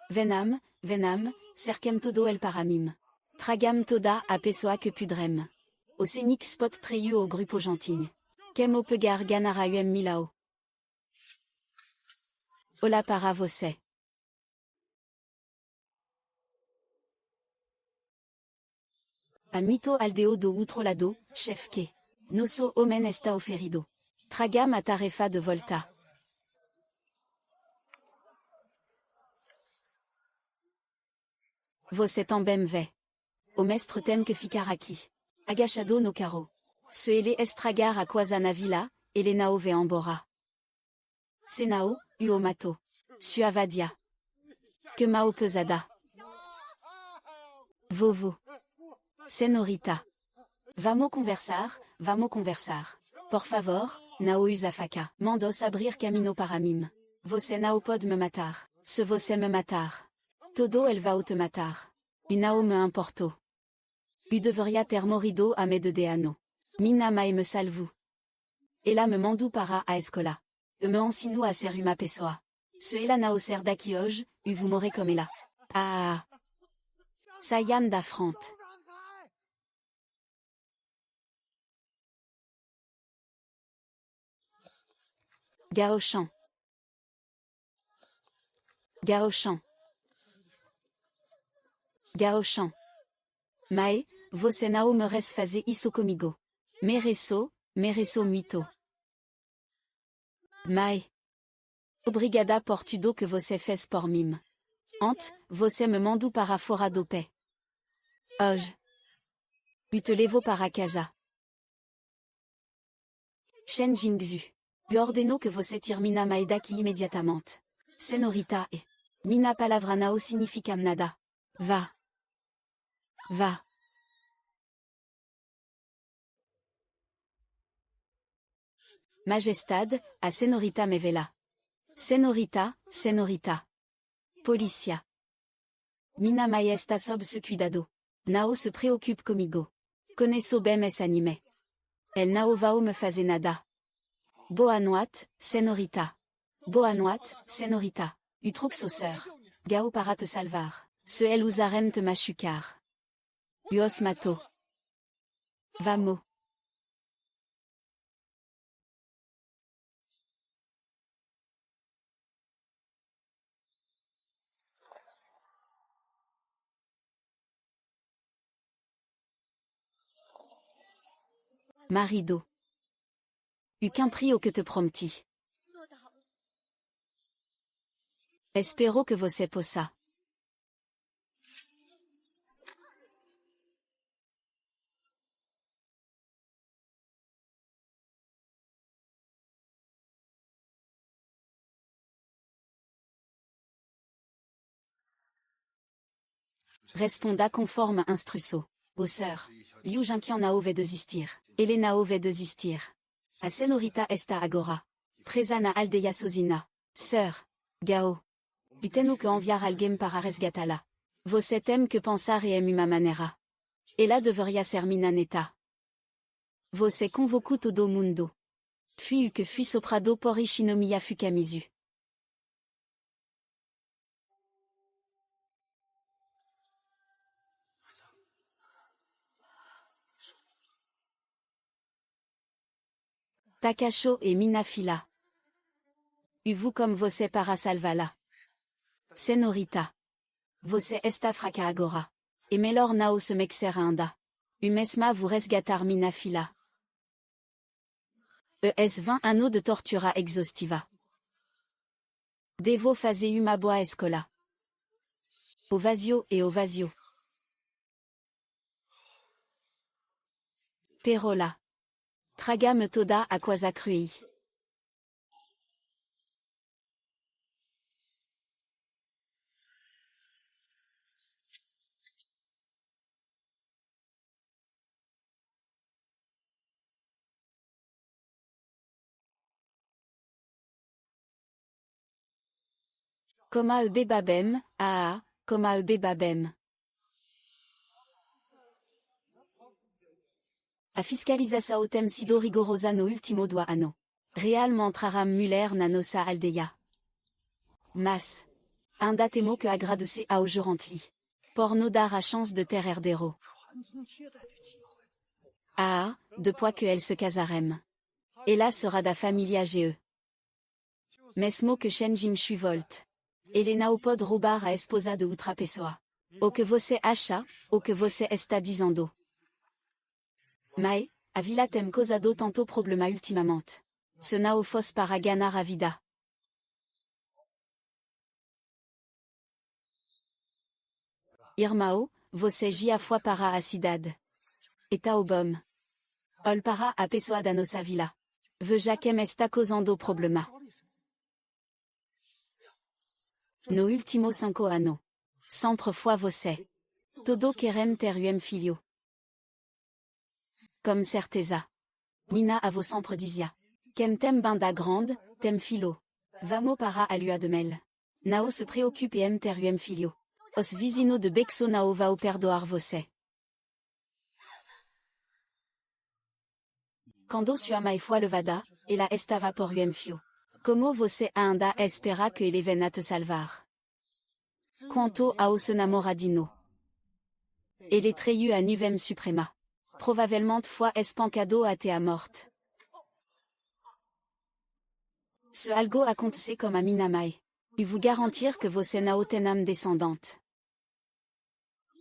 Venam, cerquem todo el paramim. Tragam toda a pessoa que pudrem. O scenic spot treiu o grupo gentil. Quem o pegar ganara milao. Olá para você. Amito aldeo do outro lado, chef que. Nosso homem está oferido. Tragam a tarefa de volta. Você também vê. O mestre tem que ficar aqui. Agachado no carro. Se ele estragar a coisa na vila, ele nao vai embora. Senao, o mato. Sua vadia. Que mal pesada. Vovô. Senorita. Vamos conversar. Por favor, nao usa faca. Mandos abrir camino para mim. Você nao pode me matar. Se você me matar. Todo el va te matar. Nao me importo. Deveria ter morrido a me de ano. Mina mai me salvu. Ela me mandou para a escola. Me ensino a ser uma pessoa. Ce est la nao serda kioj, vous m'aurez comme est là. Ah. Sayam d'affrante. Gaochan. Gaochan. Gaochan. Mae, vosenao me res faze isokomigo. Mereso muito. Mae. Obrigada portudo que você fez por mim. Ant, você me mandou para fora do pé. Hoje. Te levo para casa. Shen Jingzhu. Ordeno que você termina mae daqui imediatamente. Senorita e. Mina palavra nao significam nada. Va. Va. Majestade, a senorita me vela. Senorita. Policia. Mina maesta sob ce cuidado. Nao se préoccupe comigo. Conheço bem esse anime. El nao vao me faze nada. Boa noite, senorita. Utruk sauceur. Gao para te salvar. Se el usarem te machucar. Uos mato. Vamo. Marido. Qu'un prio que te prompti. Espero que você possa. Responda conforme instruço. Ô sœur. Liu Jinqian nao ve desistir. Elena ve desistir. A senorita esta agora. Presana aldeia sozina. Sœur. Gao. Uteno que enviar alguém para resgatá-la. Você tem que pensar e uma maneira. Ela deveria ser minha neta. Você convocou todo mundo. Fui que fui soprado por Ishinomiya Fukamizu. Takasho et Minafila. Vous comme você para salvala. Senorita. Você esta fraca agora. E melhor nao se mexer anda. Mesma vous resgatar Minafila. ES 20 anneaux de tortura exhaustiva. Devo fazer uma boa escola. Ovasio et Ovasio. Perola. Tragam toda a quasa crui. Coma babem, coma babem. A fiscalização tem sido rigorosa no último do ano. Realmente raram mulher na nossa aldeia. Mas, ainda temo que agradecer ao Jorantli. Por nos dar a chance de ter herdeiro. Depois que elle se casarem. Ela sera da família GE. Mesmo que Shenjim Shui volt. Helena o pode roubar a esposa de outra pessoa. O que você acha, o que você está dizendo? Mae, a vila tem causado tanto problema ultimamente. Se não fosse para ganhar a vida. Irmão, você já foi para a cidade. Está o bom. Ol para a pessoa da nossa vila. Veja quem está causando problema. No último 5 anos. Sempre foi você. Todo querem ter filho. Comme certeza. Mina a vos sempre dizia. Quem tem banda grande, tem filho. Vamo para a lua de mel. Nao se preocupe em ter filho. Os vizinhos de Bexo nao vão perdoar você. Quando sua mãe foi levada, ela estava por fio. Como você ainda espera que ele venha te salvar. Quanto ao seu namoradinho. Ele traiu a nuvem suprema. Provavelmente foi espancado até a morte. Ce algo aconteceu comme a minha mãe. E vous garantir que você não tem âme descendante.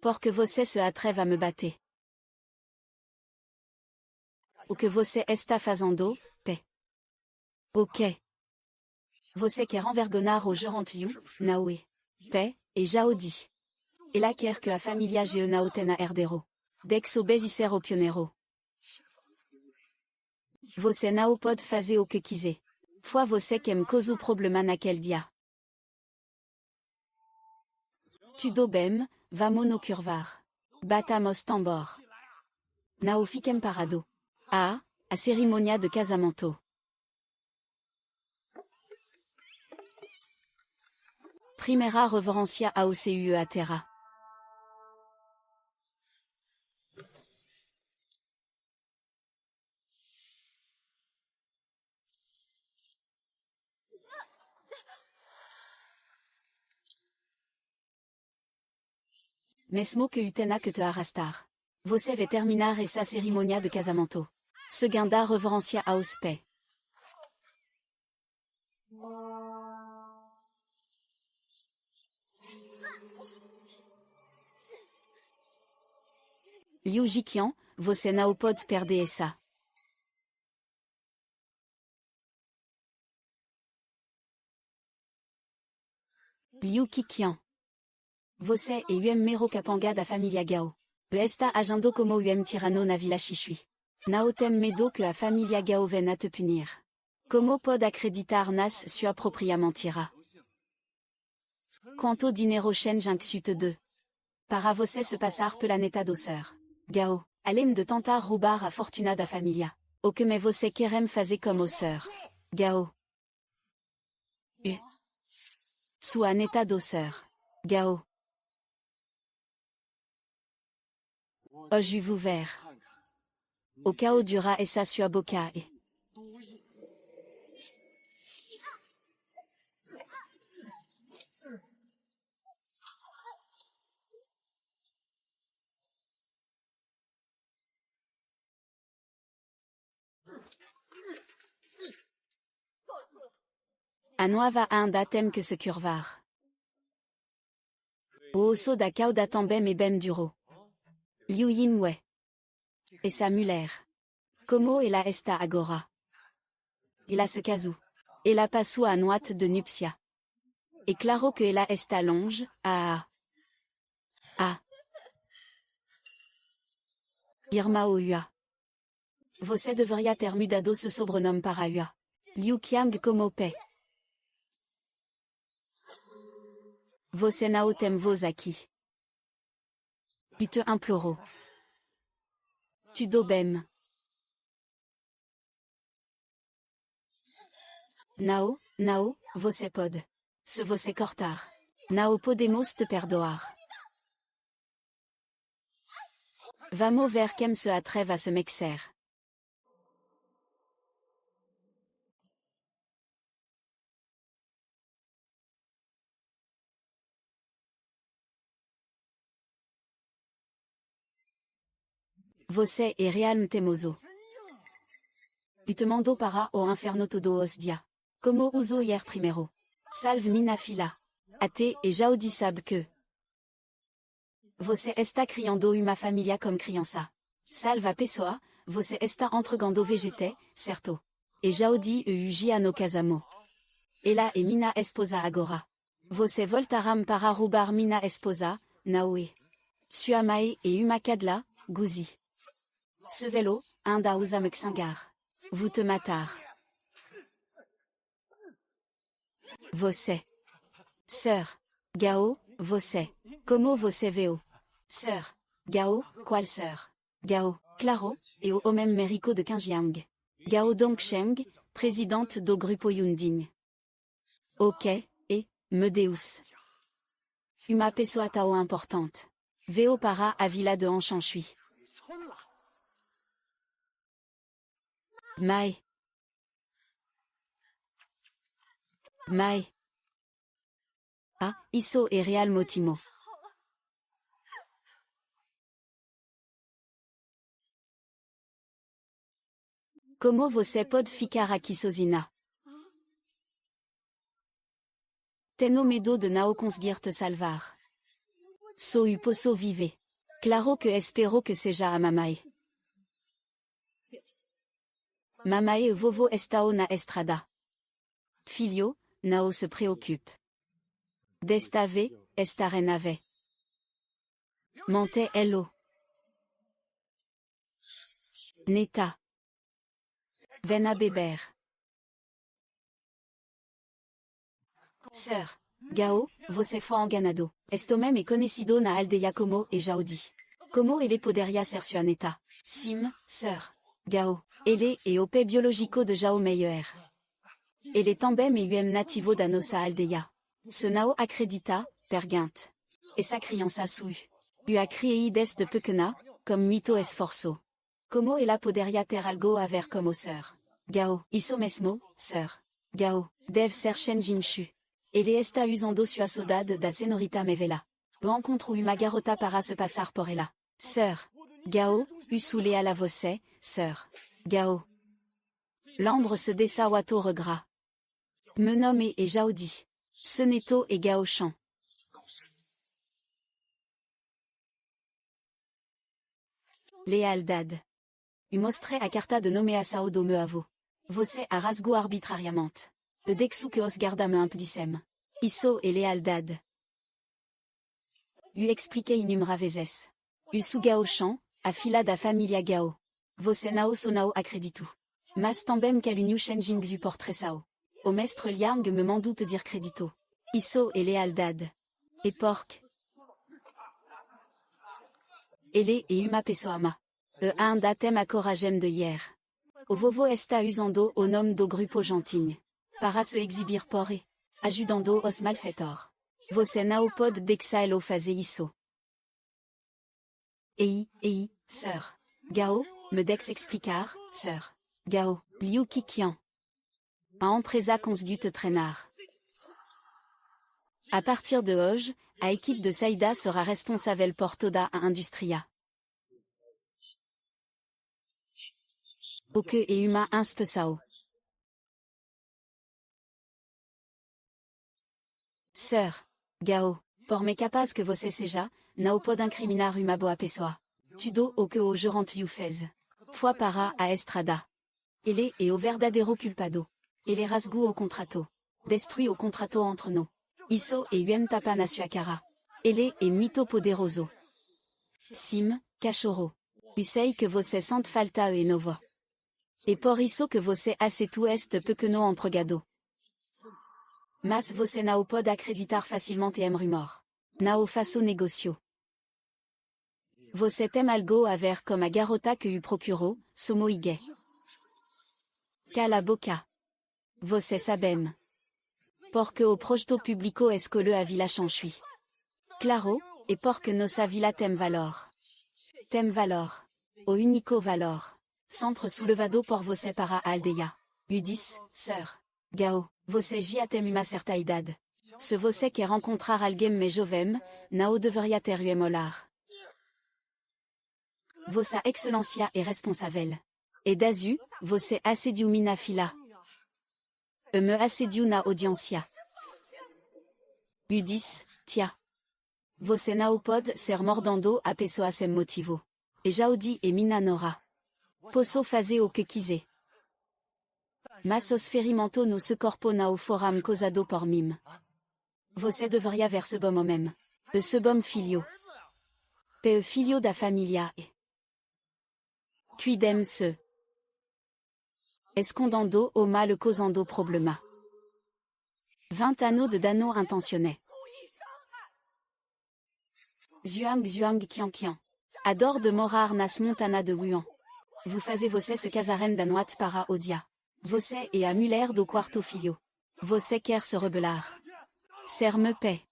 Porque você se atreve a me bater. O que você está fazendo, pé. Ok. Você quer envergonhar o Jorantiu, Naue. Pé, e já o di. Ela quer que a família Geo não tenha herdeiro. Dex obedecer ao pioneiro. Você não pode fazer o que quiser. Foi você que me causou problema naquele dia. Tudo bem, vamos no curvar. Batamos tambor. Não fiquem parado. A cerimônia de casamento. Primeira reverência ao CUE à terra. Mesmo que utena que te arrastar. Você vai terminar essa cerimônia de casamento. Segunda reverência aos pés. Liu Jiqian, você não pode perder essa. Liu Qiqian. Você é o mero capanga da família Gao. Está agindo como o tirano na vila Xixui. Não tem medo que a família Gao venha te punir. Como pode acreditar nas sua própria mentira? Quanto dinheiro change de. Para você se passar pela neta doçeur. Gao, além de tentar roubar a fortuna da família. O que me você querem fazer como sœur? Gao. Sua neta doçeur. Gao. Hoje vous ver. O cao dura essa sua boca e. A nova ainda tem que se curvar. O osso da cauda também é bem duro. Liu Yinwei. Essa mulher. Como ela está agora? Ela se casou. Ela passou a noite de núpcia. E claro que ela está longe, Irma Oua. Você deveria ter mudado ce sobrenome para Ua. Liu Qiang como pé. Você não tem voz aqui. Eu te imploro. Tudo bem. Não, você pode. Se você cortar. Não podemos te perdoar. Vamos ver quem se atreve a se mexer. Você é realmente teimoso. Eu te mando para o inferno todo os dias. Como uso hier primero. Salve minha filha. Até e já o sabe que. Você está criando uma família como criança. Salve a pessoa, você está entregando vegetais, certo? E já o dia no casamento. Ela é minha esposa agora. Você voltará para roubar minha esposa, Naue. Sua mãe é uma cadela, Guzi. Ce vélo, ainda usa me xangar. Vous te matar. Você. Sœur. Gao, você. Como você veio? Sœur. Gao, qual sœur? Gao, claro, et au même mérico de Qinjiang. Gao Dongsheng, présidente do Grupo Yunding. Ok, e, me Deus. Uma pessoa tão importante. Veo para a vila de Anshanshui. Mai. Mae. A. Isso et Real Motimo. Como você pode ficar aqui sozinha? Tenho medo de não conseguir te salvar. Sou posso viver. Claro que espero que seja a mamãe. Mamãe e vovô estão na estrada. Filho, não se preocupe. Desta vez, estarei na vez. Monte hello. Neta. Venha beber. Sœur, Gao, você foi enganado. Esto mesmo conhecido na aldeia como e Jaudi. Como ele poderia ser sua neta? Sim, sœur. Gao, ele é o pé biológico de Jao Meyer. Ele também é nativo da nossa aldeia. Se não acredita, pergunte. Essa criança sui. A criei desde pequena, como muito esforço. Como ela poderia ter algo a ver como sœur? Gao, isso mesmo, sœur. Gao, deve ser Shenjin-shu. Ele está usando sua saudade da senhorita Mevela. O encontro uma garota para se passar por ela. Sœur. Gao, usule à la você, sœur. Gao. L'ambre se dessa wato regras. Me nomme et Jaudi. Seneto et Gao Chan. Lealdade. Mostré a carta de nome a sao do me avo. Você a rasgo arbitrariamente. Le dexu que os garda me impdissem. Isso et lealdade. Expliquei inúmeras vezes. Su Gao Chan, a fila da família Gao. Você não sonao acredito. Mas também que l'uniu Shenjing zu portresao. O mestre Liang me mandou pedir crédito. Isso et lealdade. E porc. Ele e uma pessoa. Ainda tem a coragem de hier. O vovô está usando o nome do grupo gentil. Para se exibir por ajudando os malfeitores. Você não pode deixá-lo fazer isso. Ei, sœur. Gao, me dex explicar, sœur. Gao, Liu Kikian. A empresa conseguiu te treinar. A partir de hoje, a équipe de Saïda sera responsable por toda a indústria. O que é uma inspeção. Sœur. Gao, por me capaz que você seja, não pode incriminar uma boa pessoa. Tudo o que o jurantiu fez. Foi para a estrada. Ele é o verdadeiro culpado. Ele rasgou o contrato. Destruiu o contrato entre nós. Isso é tapa na sua cara. Ele é muito poderoso. Sim, cachorro. Sei que você sente falta e novo. E por isso que você aceitou este pequeno empregado. Mas você não pode acreditar facilmente em rumor. Não faço negócio. Você tem algo a ver com a garota que o procurou, Somo Ige. Cala a boca. Você sabe. Porque o projeto público escolhe a vila Chanchui. Claro, e porque nossa vila tem valor. Tem valor. O único valor. Sempre soulevado por você para a aldeia. Udis, sœur. Gao, você já tem uma certa idade. Se você quer encontrar alguém mais jovem, não deveria ter o molar. Vossa Excelência é responsável. E dazu, você assediu minha fila. E me assediu na audiência. Udis, tia. Você não pode ser mordendo a pessoa sem motivo. E Jaudi e minha nora. Posso fazer o que quiser. Mas os ferimentos no seu corpo não foram causado por mim. Você deveria ver ce bom homem. E ce bom filho. Pe filho da família e. Cuidem-se. Escondendo o mal causando problema. 20 anneaux de dano intentionné. Zuang Kian Kian. Adore de morar nas montana de Wuhan. Vous fazez você se casarem da noite para o dia. Você é a mulher do quarto filho. Você quer se rebelar. Ser-me paix.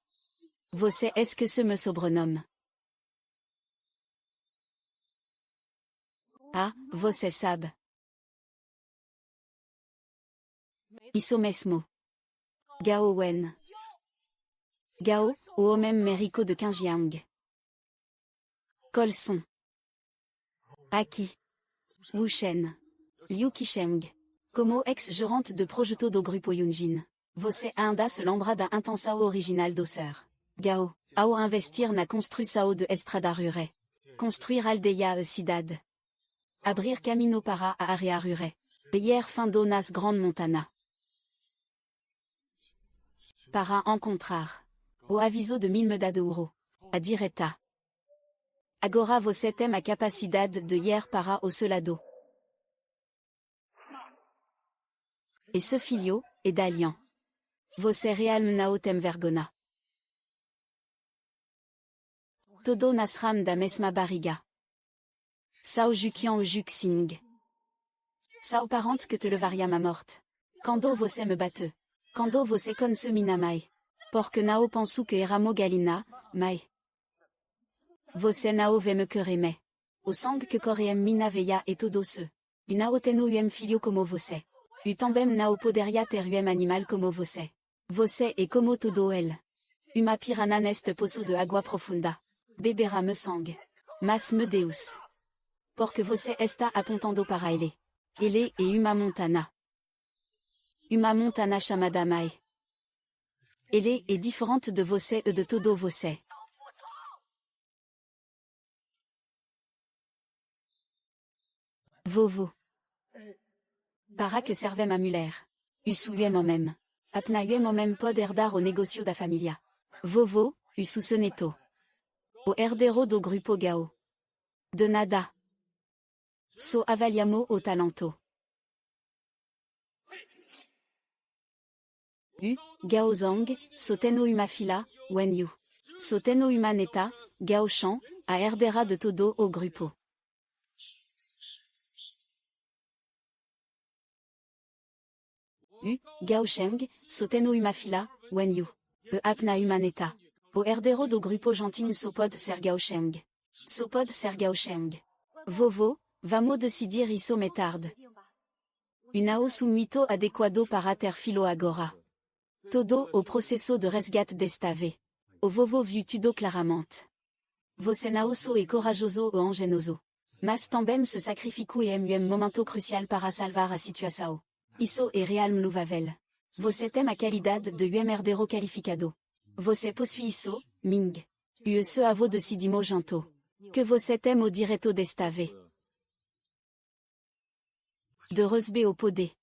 Você esquece me sobrenome. Ah, você sabe. Isso mesmo. Gao Wen. Gao, Oomem Meriko de Qingjiang. Colson. Aki. Wu Shen. Liu Qisheng. Como ex-gerante de Projeto do Grupo Yunjin. Você ainda se lembra da intenção original do Sr. Gao. Ao investir na construção de estrada rural. Construir aldeia e cidade. Abrir camino para a área rural. Payer fundo nas Grande Montana. Para encontrar. O aviso de mil medades de ouro. A direta. Agora você tem a capacidade de ir para o seu lado. E ce filho, e d'alliant. Você realmente não tem vergonha. Todo nasram da mesma barriga. Sao Jukian o Juxing. Sao parente que te levariam à morte. Quando você me bateu. Quando você consumina mai. Porque não penso que éramos galina, mai. Você não vê me querer. O sangue que correm minha veia e todo ce. E não tenho filho como você. E também não poderia ter animal como você. Você é como todo ele. Uma piranha neste poço de água profunda. Beberá me sangue. Mas me Deus. Porque você está apontando para ele. Ele é uma montana. Uma montana chamada Mai. Ele é diferente de você e de todo você. Vovô. Para que servem ma mulher. Usu moi-même. Apna moi-même pode herdar o negócio da família. Vovô, usu soneto. O herdero do grupo Gao. De nada. So avaliamo o talento. Gao Zhang, soteno uma fila, Wen Yu. Soteno uma neta, Gao Shan, a herdera de todo o grupo. Gao Sheng, soteno uma fila, Wen Yu. E apna uma neta. O herdero do grupo Gentin sopod ser Gao Sheng. Sopod ser Gao Sheng. Vovô, vamos decidir isso mais tarde. Unao summito adequado para ter filo agora. Todo o processo de resgate destave. O vovô viu tudo claramente. Você não só é corajoso ou engenhoso. Mas também se sacrificou em momento crucial para salvar a situação. Isso é realmente louvável. Você tem a qualidade de herdero qualificado. Você possui isso, Ming. E ce avô decidimo janto. Que você tem o direito destave. De resbe au poder.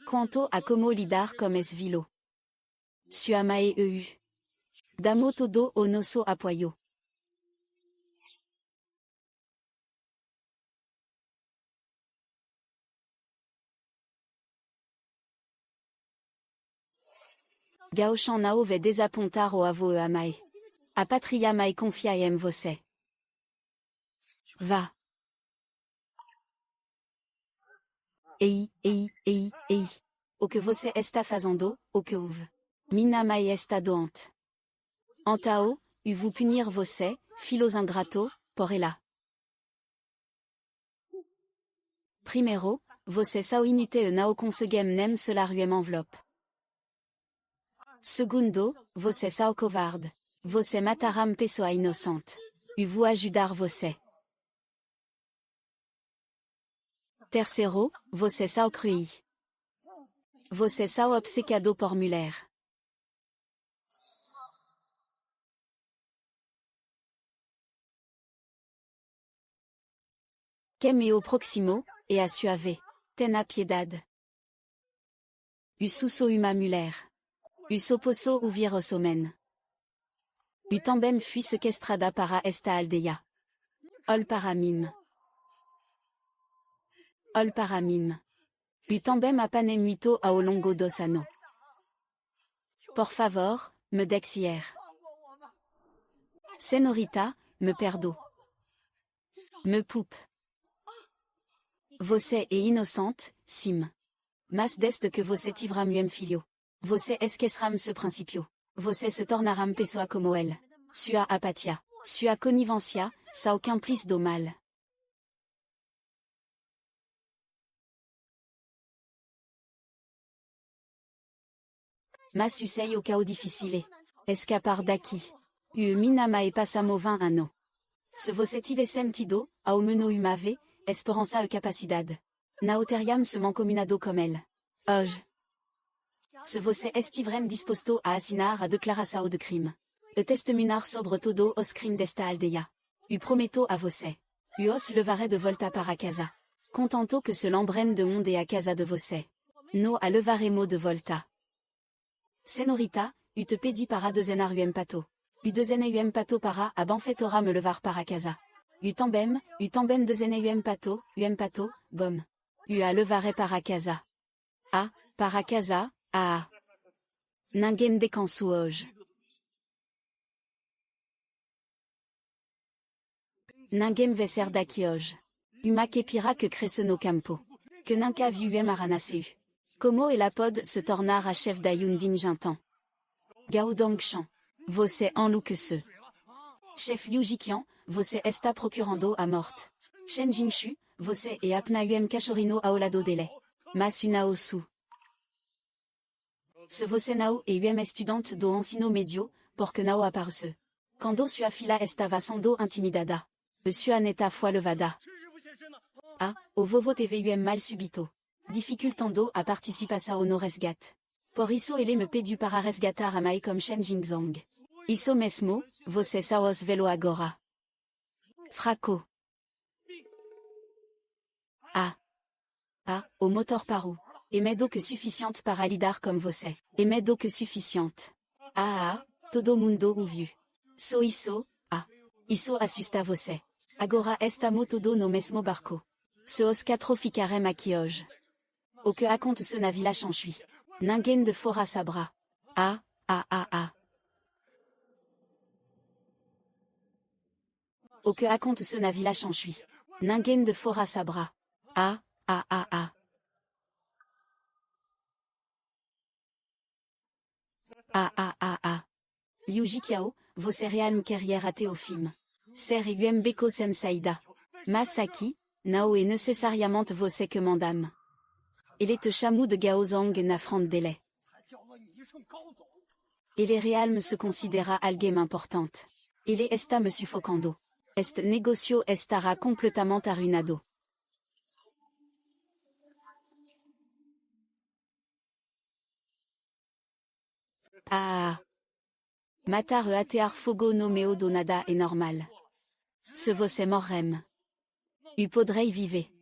Quanto a como lidar com esse vilo. Sua mae eu. Damo todo o nosso apoio. Gao Shan não vai desapontar o avô e a mai. A patria mai confia em você. Vá. Ei. O que você está fazendo, o que houve? Minha mai está doente. Antao, eu vou punir você, filos ingrato, por ela. Primeiro, você só inútil e não conseguem nem solaruem envelope. Segundo, você só covarde. Você matará uma pessoa inocente. Eu vou ajudar você. Terceiro, você só cruel. Você só obcecado por mulher. Quem é o próximo, e a suave. Tenha piedade. Eu sou uma mulher. Eu sou posso ouvir os homens. Eu também fui sequestrada para esta aldeia. Ol para mim. Ol para mim. Eu também apanhei muito ao longo dos anos. Por favor, me dexier. Senorita, me perdo. Me poupe. Você é inocente, sim. Mas desde que você tivra meu filho. Você esquecerá ce princípio. Você se tornará pessoa como ele. Sua apatia. Sua conivência, só cúmplice do mal. Mas usei au chaos difficile. Escapar daqui. Minama e passamovin ano. Se você tivessem tido, ao meno umave, esperança e capacidade. Não teriam se mancomunado como ele. Hoje. Se você estivrem disposto a assinar a declaração de crime. E testemunhar sobre todo os crimes desta aldeia. Prometo a você. Os levaré de volta para casa. Contanto que se lembrem de monde a casa de você. No a levaremo de volta. Senorita, te pedi para dezenar pato. Dezene pato para a banfetora me levar para casa. Também dezene pato, bom. A levaré para casa. Para casa, Ninguém descanso hoje. Ninguém vai ser daqui hoje. Uma que pira que cresce no campo. Que nunca viu aranaceu. Como ela pode se tornar a chef d'Ayundin Jintan. Gao Dongshan. Você enlouquece. Chef Liu Jiqian, você está procurando a morte. Shen Jingshu, você é apnauem cachorino ao lado dele. Mas uma osu. Se você não é estudante do ensino médio, porque não aparece. Quando sua filha estava sendo intimidada. Sua neta foi levada. O vovô teve mal subito. Dificultando a participação no resgate. Por isso ele me pediu para resgatar a mãe como Shen Jingzong. Isso mesmo, você só os velo agora. Fraco. O motor parou. E medo que suficiente para lidar com você. E medo que suficiente. Todo mundo ouviu. Isso, isso assusta você. Agora estamos todo no mesmo barco. Se os quatro ficarem aqui hoje. O que acontece na Vila Chanchui. Ninguém de fora sabrá. O que acontece na Vila Chanchui. Ninguém de fora sabrá. Liu Jiqiao, você realme carrière até o fim. Ser beko sem saída. Mas aqui, não é necessariamente você que mandam. Ele te chamou de Gao Zong na frente dele. Ele realme se considera alguém importante. Ele está me sufocando. Este negocio estará completamente arruinado. Matar e atear fogo no meu do nada é normal. Se você morrem. Podrei viver.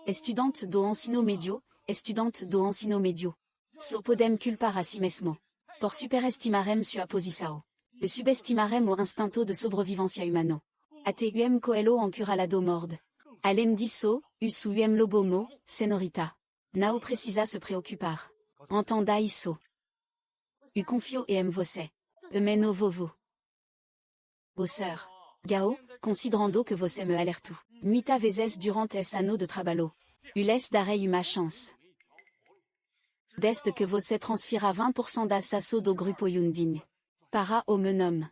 Estudante do ensino médio, estudante do ensino médio. So podem culpar a si mesmo. Por superestimarem sua posição. E subestimarem o instinto de sobrevivência humano. Até coelho encurralado morde. Além disso, suem lobomo, senorita. Não precisa se preocupar. Entenda isso. Confio em você. Meno vovô. Sir. Gao, considerando que você me alertou. Muitas vezes durante esse ano de trabalho. Les darei uma chance. Desde que você transfira 20% das ações do grupo Yundin. Para o meu nome.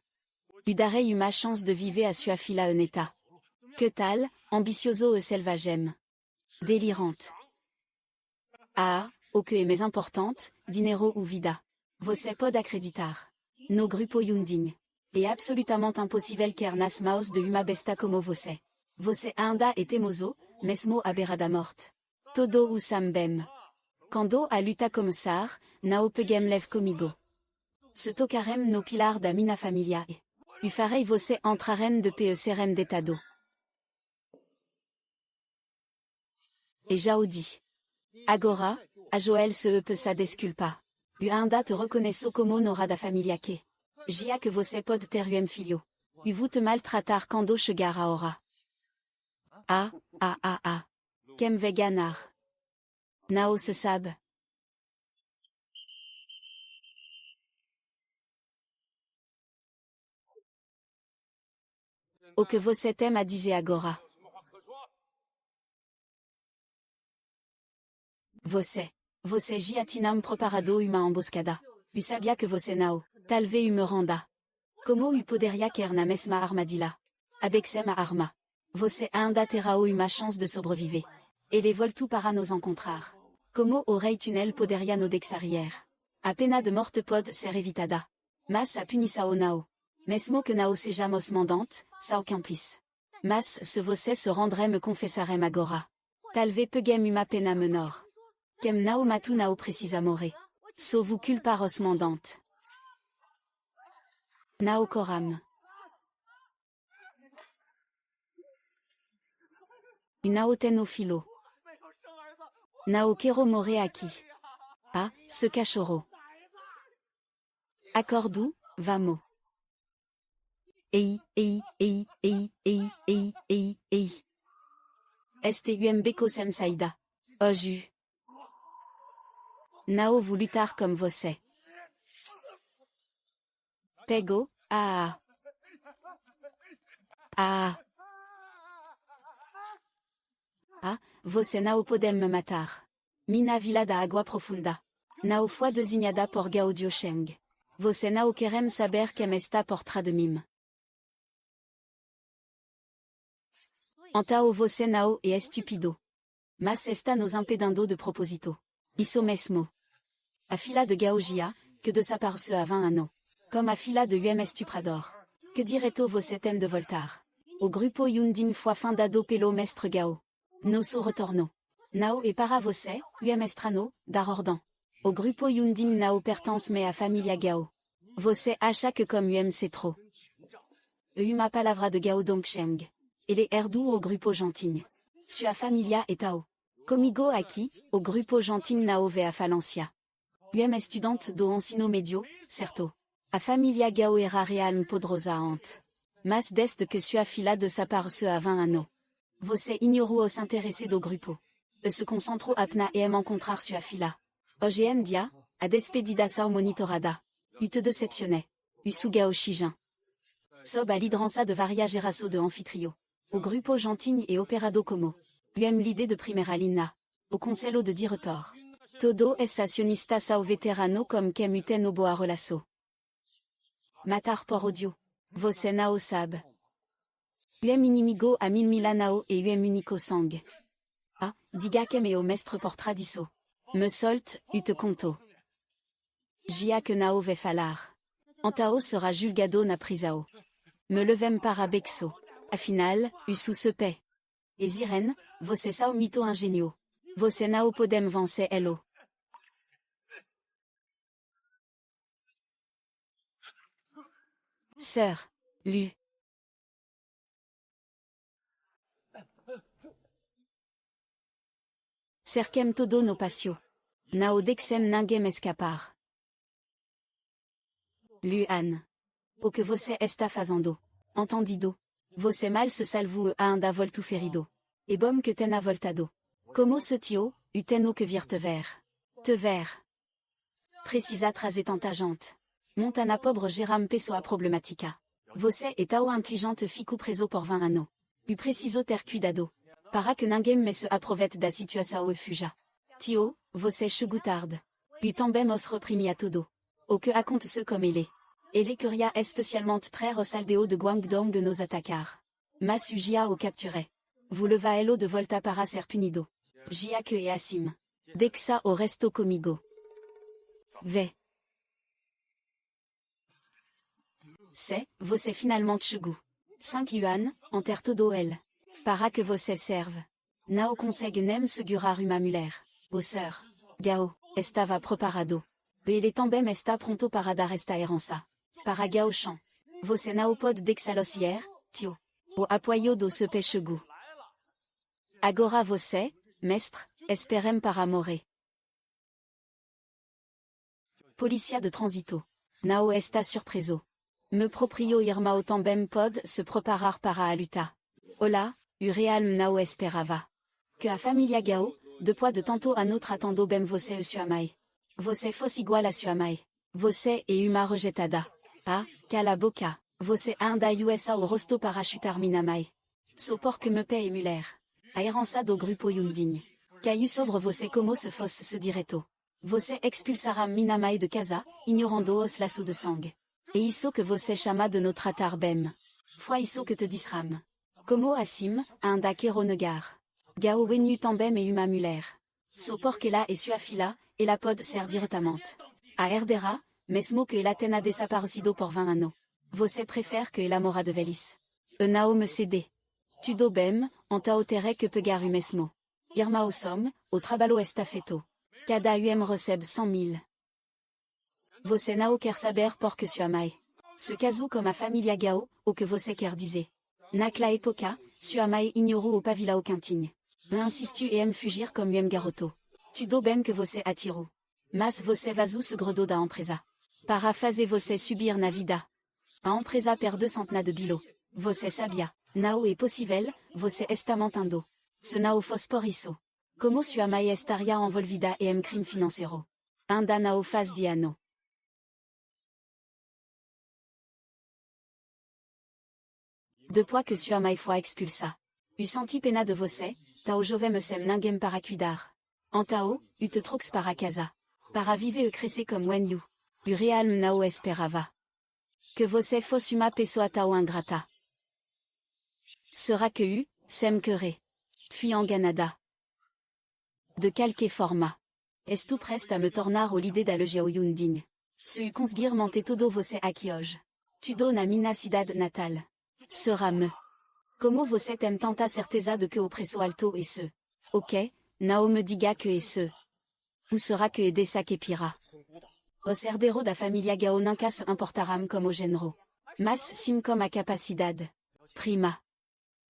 Darei uma chance de viver a sua filha en état. Que tal, ambicioso e selvagem. Délirante. O que é mais importante, dinheiro ou vida. Você pode acreditar. No grupo Yundin. É absolutamente impossível quer nas mãos de uma besta como você. Você ainda é teimoso, mesmo à beira da morte. Todo o sabem. Quando a luta começar, não peguem leve comigo. Se tocarem no pilar da minha família e farei você entrarem de pé e serem deitado. E já o di. Agora, a Joel se peça desculpa. Ainda te reconheço como nora da família que. Já que você pode ter filho. Vou te maltratar quando chegar a hora. Quem vai ganhar? Não se sabe. O que você tem a dizer agora? Você já tinha preparado uma emboscada. Sabia que você não, talvez me renda. Como poderia querer na mesma armadilha? Avec uma arma. Você ainda terá uma chance de sobreviver. Et les voltu para nos encontrar. Como oreille tunnel poderia no dexarrière. Apena de morte pod ser evitada. Mas a punissao nao. Mesmo que nao sejamos mandante, sao campis. Mas se você se rendrait me confessarem agora. Talve pegem uma pena menor. Kem nao matu nao precisamore. So vous culparos mandante. Nao coram. Nao tenofilo. Nao quero more aqui. Ah, ce cachorro. Accordu, vamo. Ei. Stumbeco sem saída. Oju. Nao vous lutar comme você. Pego, ah. Ah. Ah, você nao podem me matar. Mina vila da água profunda. Nao foi designada por Gaudio Cheng. Você nao querem saber quem está por trás de mim. Antao você nao e estupido. Mas está nos impedando de proposito. Isso mesmo. A fila de Gaogia, que de sa part se a 20 anos. Comme a fila de UM estuprador. Que direto você tem de voltar. O grupo Yundin foi fundado pelo mestre Gao. Nosso retorno. Nao e para você, UM estrano, dar ordem. O grupo Yundin nao pertence mais a família Gao. Você acha que comme UM c'est trop. Uma palavra de Gao Dongsheng. Ele herdu o grupo Genting. Sua família é Tao. Comigo aqui, o grupo Genting nao ve a falancia. UM estudante do ensino medio, certo. A família Gao era realm poderosa ante. Mas desde que sua fila de sa part se a 20 anos. Você ignorou os interesses do grupo. Se concentrou apna e encontrar sua fila. OGM dia, a despedida sao monitorada. Te decepcionné. Su Gao Shijin. Sob a liderança de varia geraço de anfitrio. O grupo Genting e operado como. L'idée de primera linha. O conselho de diretor. Todo es acionista sao veterano comme quem uten no boa relaço. Matar por odio. Você nao sabe. Inimigo a mil milanao e unico sang. Ah, diga quem é o mestre por tradiço. Me solte, te conto. Jia que nao ve falar. Antao sera julgado na prisao. Me levem para bexo. Afinal, sous se paix. E Ziren, você sao mito ingenio. Você nao podem vencer elo. Sœur. Lu. Cerquem todo no patio. Nao dexem ningem escapar. Lu Anne. O que você está fazendo? Entendido. Você mal se salvo a anda voltu ferido. E bom que ten a voltado. Como se tio, uteno que vir te ver. Te ver. Precisa trazer tanta gente. Montana pobre geram pessoa problemática. Você é tão inteligente fico preso por 20 anos. Preciso ter cuidado. Para que ninguém me se aprovete da situação e fuja. Tio, você chegou tarde. Também os reprimi a todo. O que acontece comme ele. Ele queria especialmente trair os aldeos de Guangdong nos atacar. Mas o Jia o capturé. Vous leva elo de volta para ser punido. Jia que é assim. Dexa o resto comigo. Vé. C'est, você finalmente chegou. 5 yuan, enterre todo el. Para que você serve. Nao consegue nem segurar uma mulher. O sir. Gao, estava preparado. Ele também está pronto para dar esta herança. Para Gao Shan. Você nao pode dexalocier, tio. O apoio do se pechegu. Agora você, mestre, esperem para morrer. Polícia de transito. Nao está surpreso. Me proprio irmão também pode se preparar para a luta. Olá, o realm nao esperava. Que a família Gao, depois de tanto a notre attendo bem você e sua mãe. Você fosse igual a sua mãe. Você é uma rejetada. Ah, cala a boca. Você anda USA o rosto para chutar minha mãe. Sou porque me paie mulher. A herança do grupo Yundin. Caiu sobre você como se fosse se direto. Você expulsará minha mãe de casa, ignorando os laços de sangue. E isso que você chama de nos tratar bem. Foi isso que te disram. Como assim, anda quero negar. Gao Wenyu Tambem et Uma Muller. So Porkela et Suafila, et la pod ser directamente. A Herdera, mesmo que el Atena desaparecido por 20 anno. Você préfère que la mora de Velis. Nao me cédé. Tudo bem, anta o terre que pegar mesmo. Irma o som, o trabalho estafeto. Cada recebe 100 000. Você não quer saber por que sua mãe. Ce caso comme a família Gao, o que você quer dizer. Naquela época, sua mãe ignorou o pavila o quintinho. Insistu e me fugir comme garoto. Tudo bem que você atiro. Mas você vazu se gredo da empresa. Para fazer você subir na vida. A empresa per 200 de bilo. Você sabia. Nao é possível, você está montando. Se nao fos por isso. Como sua mãe estaria envolvida em crime financeiro. Ainda nao faz de ano. Depois que sua mãe foi expulsa. U senti pena de você, tao jove me sem ninguém para cuidar. Antao, u te trox para casa. Para viver e crescer comme Wenyu. U real nao esperava. Que você fosse uma pessoa tao ingrata. Sera que u, sem querer. Puis enganada. De quelque forma. Estou preste a me tornar o l'idée d'alleger o Yunding. Se u conseguir monter todo você aqui hoje. Tudo na minha cidade natal. Sera me. Como você tem tanta certeza de que o preço alto é ce? Ok, não me diga que é ce. Ou será que é dessa que pira? Os herdeiros da família Gao nunca se importarão como o gênero. Mas sim como a capacidade. Prima.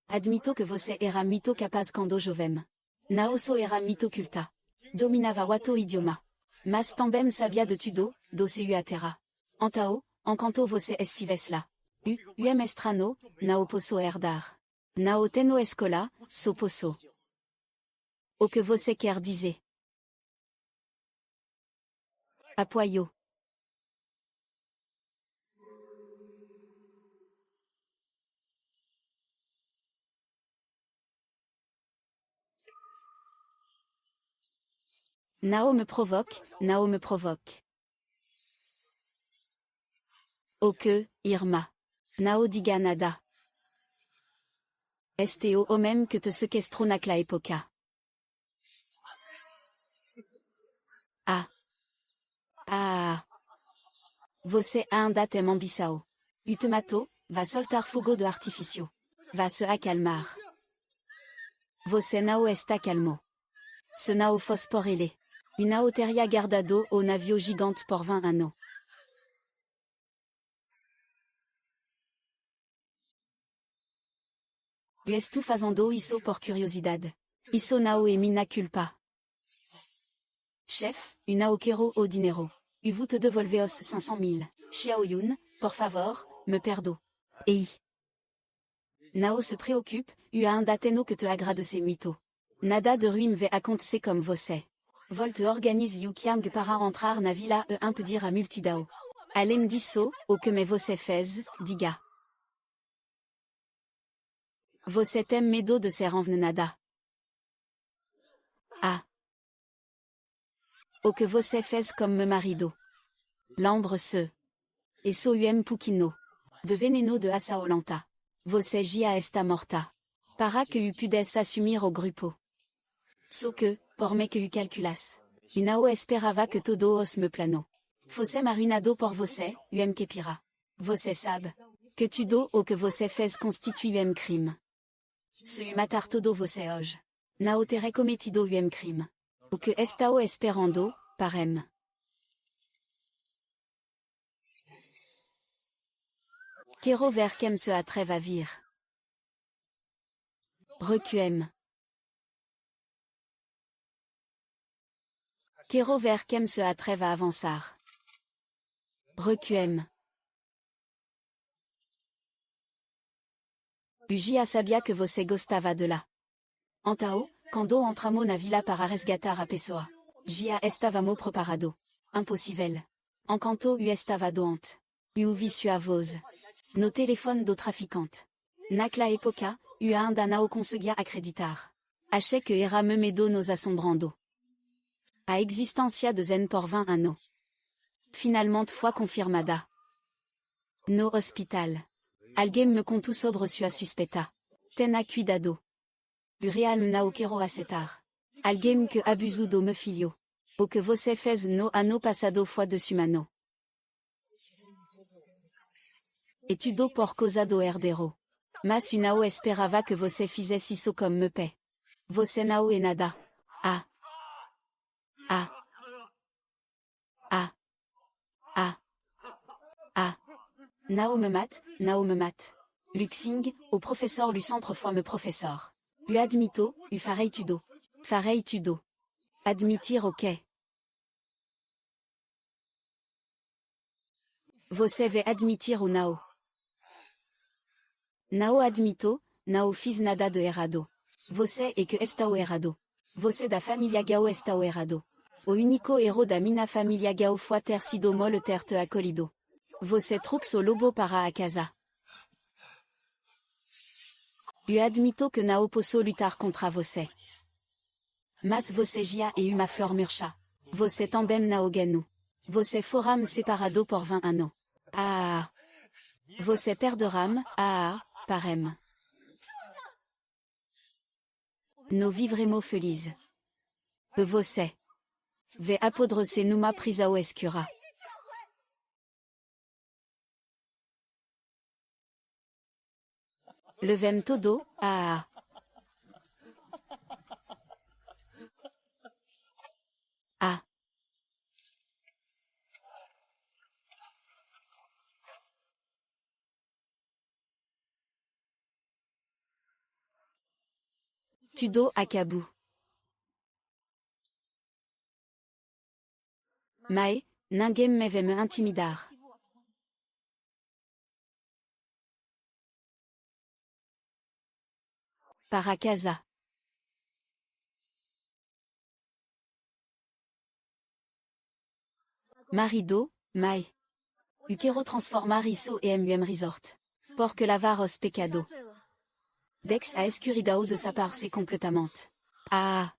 Admito que você era muito capaz quando jovem. Não só era muito culta. Dominava outro idioma. Mas também sabia de tudo, do seu a terra. Antao, enquanto você estivesse lá. U estrano, não posso herdar. Não tenho escola, só posso. O que você quer dizer? Apoio. Nao me provoque, Nao me provoque. O que, Irma. Nao diga nada. Este o même que te sequestro naquela época. Ah. Ah. Você ainda tem ambição. U te matou, va soltar fogo de artifício. Va se acalmar. Você não está calmo. Se não fosse por ele. U não teria guardado o navio gigante por 20 anos. U estou fazendo isso por curiosidade. Isso não é minha culpa. Chef, u não quero o dinheiro. U vous te devolver os 500 000. Xiao Yun, por favor, me perdo. Ei. Nao se preoccupe, u ainda tenho que te agradecer muito. Nada de ruim vai acontecer comme você. Volte organize Liu Qiang para entrar na vila e impedir a multidão. Além disso, o que me você fez, diga. Você tem medo de ser envenenada. Ah. O que você fez comme meu marido. Lembre-se. E sou pouquinho. De veneno de assaolanta. Você já está morta. Para que u pudesse assumir o grupo. So que, por me que u calculasse. U não esperava que todo os me plano. Fosse marinado por você, que pira. Você sabe. Que tudo o que você fez constitui crime. Se u matar todo você hoje. Não terei cometido crime. O que estao esperando, parem. Quero ver quem se atreve a vir. Recuem. Quero ver quem se atreve a avançar. Recuem. Ugia sabia que você gostava de lá. Antao, quando entramos na vila para resgatar a pessoa. Já estávamos preparado. Impossível. Enquanto u estava doente. U ouvi sua voz. No telefone do traficante. Naquela época, u ainda não conseguia acreditar. Achei que era me medo nos assombrando. A existência de Zen por 20 anos. Finalmente foi confirmada. No hospital. Alguém me contou sobre sua suspeita. Tenha cuidado. Urial nao kero acetar. Alguem que abusudo me filio. O que você fez no ano passado foi de sumano. Etudo por causa do herdero. Mas nao esperava que você fizesse isso comme me paie. Você nao e nada. Ah. Ah. Ah. Ah. Ah. Nao me mat. Luxing, au professeur lu sempre fois me professeur. U admito, u farei tudo. Farei tudo. Admitir ok. Você ve admitir o nao. Nao admito, nao fiz nada de errado. Você e que está o errado. Você da família gao está o errado. O único erro da minha família gao foi ter sido mole ter te acolhido. Você trux o lobo para a casa. U admito que nao posso lutar contra você. Mas você já e uma flor murcha. Você também nao ganu. Você foram separado por 20 anos. Ah. Você perderam, parem. No vivremo feliz. Você. Ve apodre-se numa prisão escura. Levem todo, Tudo acabou. Mae, ninguém me ve me intimidar. Para casa. Marido, Mae. U quero transformar isso em MUM Resort. Porque lavar os pecado. Dex a escuridão de sa part completamente. Ah.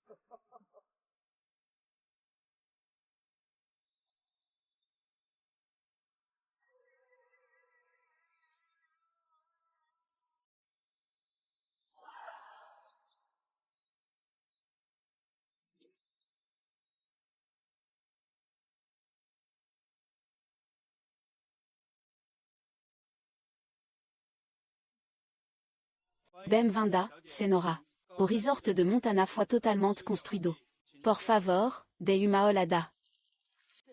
Bem-vinda, senhora. O resort de Montana foi totalmente construído. Por favor, de uma olhada.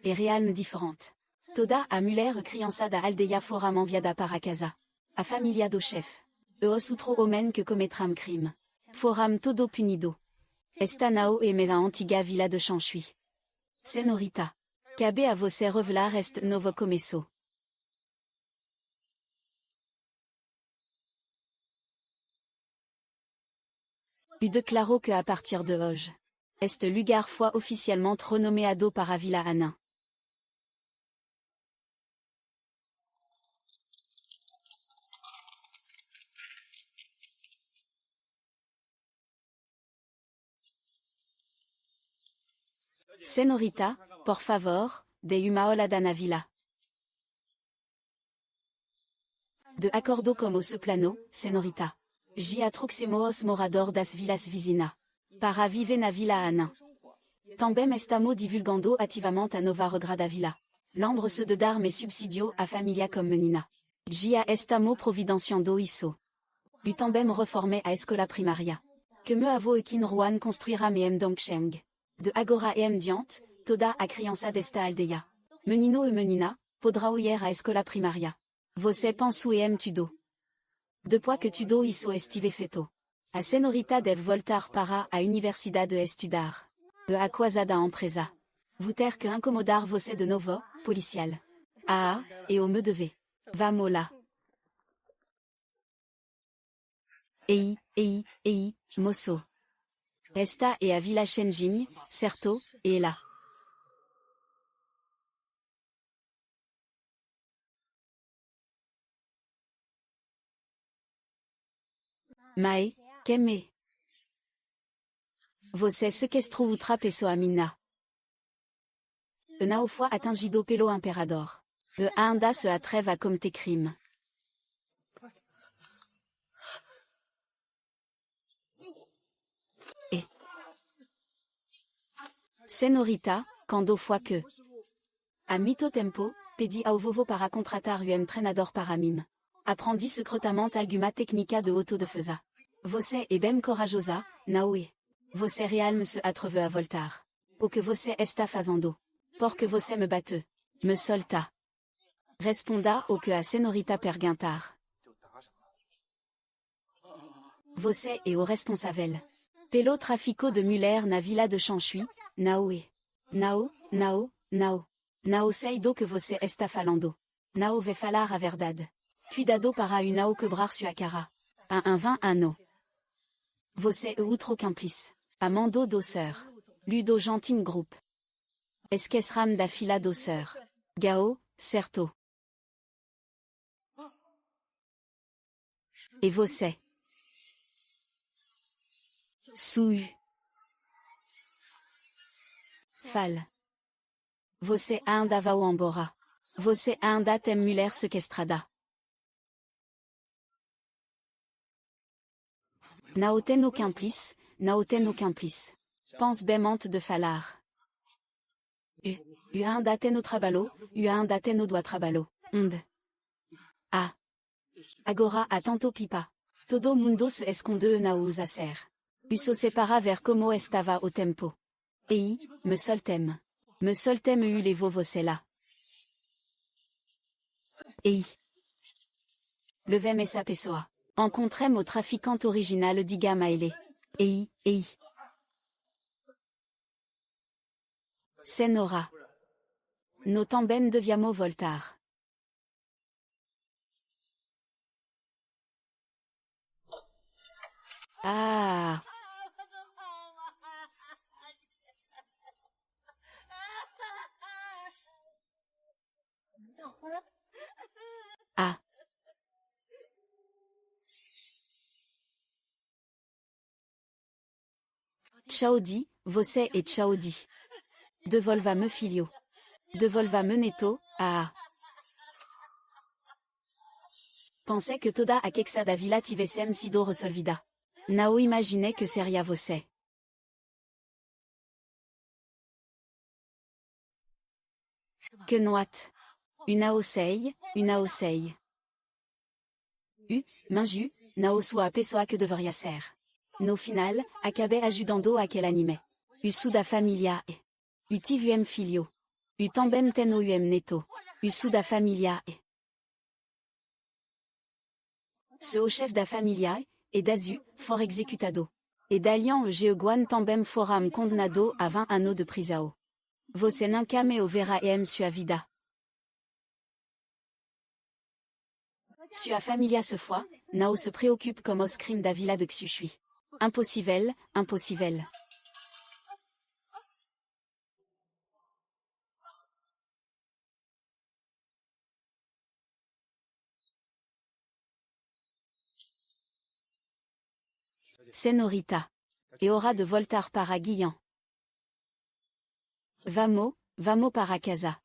E realme diferente. Toda a mulher criança da aldeia foram enviada para casa. A família do chef. E os outros homens que cometram crime. Foram todo punido. Esta nao e mes a antiga vila de Chanchui. Senorita. Cabe a você revelar este novo começo. U declarou que à partir de hoje. Este lugar foi officiellement renommado para Vila Ana. Senorita, por favor, de uma olhada na vila. De acordo com o seu plano, senorita. Já truxemos morador das vilas vizinhas. Para viver na Vila Ana. Também estamos divulgando ativamente a nova regra da vila. Lembre-se de dar mes subsidios a família como menina. Já estamos providenciando isso. U também reformer a escola primária. Que meu avô e Kin Ruan construirá em Dongcheng. De agora em diante, toda a criança desta aldeia. Menino e menina, podrão ir à escola primária. Você pensa em tudo. Depois que tudo isso estive feito. A senorita deve voltar para a universidade estudar. E a coisa da empresa. Vou ter que incomodar você de novo, policial. E o me deve. Vamos lá. Ei, moço. Esta é a Vila Shenjing, certo? E lá. Mae, quem Você sequestrou outra pessoa mina. E não foi atingido pelo imperador. E ainda se atreve a cometer crime. Senorita, kando fois que. A mito tempo, pedi au vovo para contratar trenador para mim. Aprendi secretamente alguma technica de auto de feza. Você é bem corajosa, não é? Você realme se atreve a voltar. O que você está fazendo? Porque você me bate. Me solta. Responda o que a senorita perguntar. Você é o responsável. Pelo trafico de mulher na vila de Chanchui, não é? Não, não, não. Não sei do que você está falando. Não vai falar a verdade. Cuidado para não quebrar sua cara. A 20 ano. Você é outro cúmplice. Amando dosseur. Ludo Gentin Group. Esqueceram da fila dosseur. Gao, certo. E você? Sui. Fal. Você andava embora. Você anda tem mulher sequestrada. Não tem aucun plice, não tem aucun plice. Pense bement de falar. Anda tem no trabalho, anda tem no doit trabalho. Ah. Agora a tanto pipa. Todo mundo se esconde na usa ser. Se separa ver como estava o tempo. Ei, me soltem. Me soltem levo você lá. Ei. Levem essa pessoa. Encontrem o traficante original diga Maile. Ei. Senora. No também deviamo voltar. Ah. Ah. Chaudi, você é Chaudi. Devolva-me filho. Devolva-me neto, ah. Pensei que toda a quexa da vila tivessem sido resolvida. Não imaginei que seria você. Que noite. Não sei. Manju, não sou a pessoa que deveria ser. No final, acabei ajudando aquele anime. Sou da família e. Tive filho. Também tenho neto. Sou da família e. Sou o chef da família e dazu, for executado. E dalian Geoguan também foram condenado a 20 anos de prisão. Você nunca me verá sua vida. Sua família se foi, não se preocupe com os crimes da vila de Xushui. Impossível. Senorita. E hora de voltar para Guian. Vamos para casa.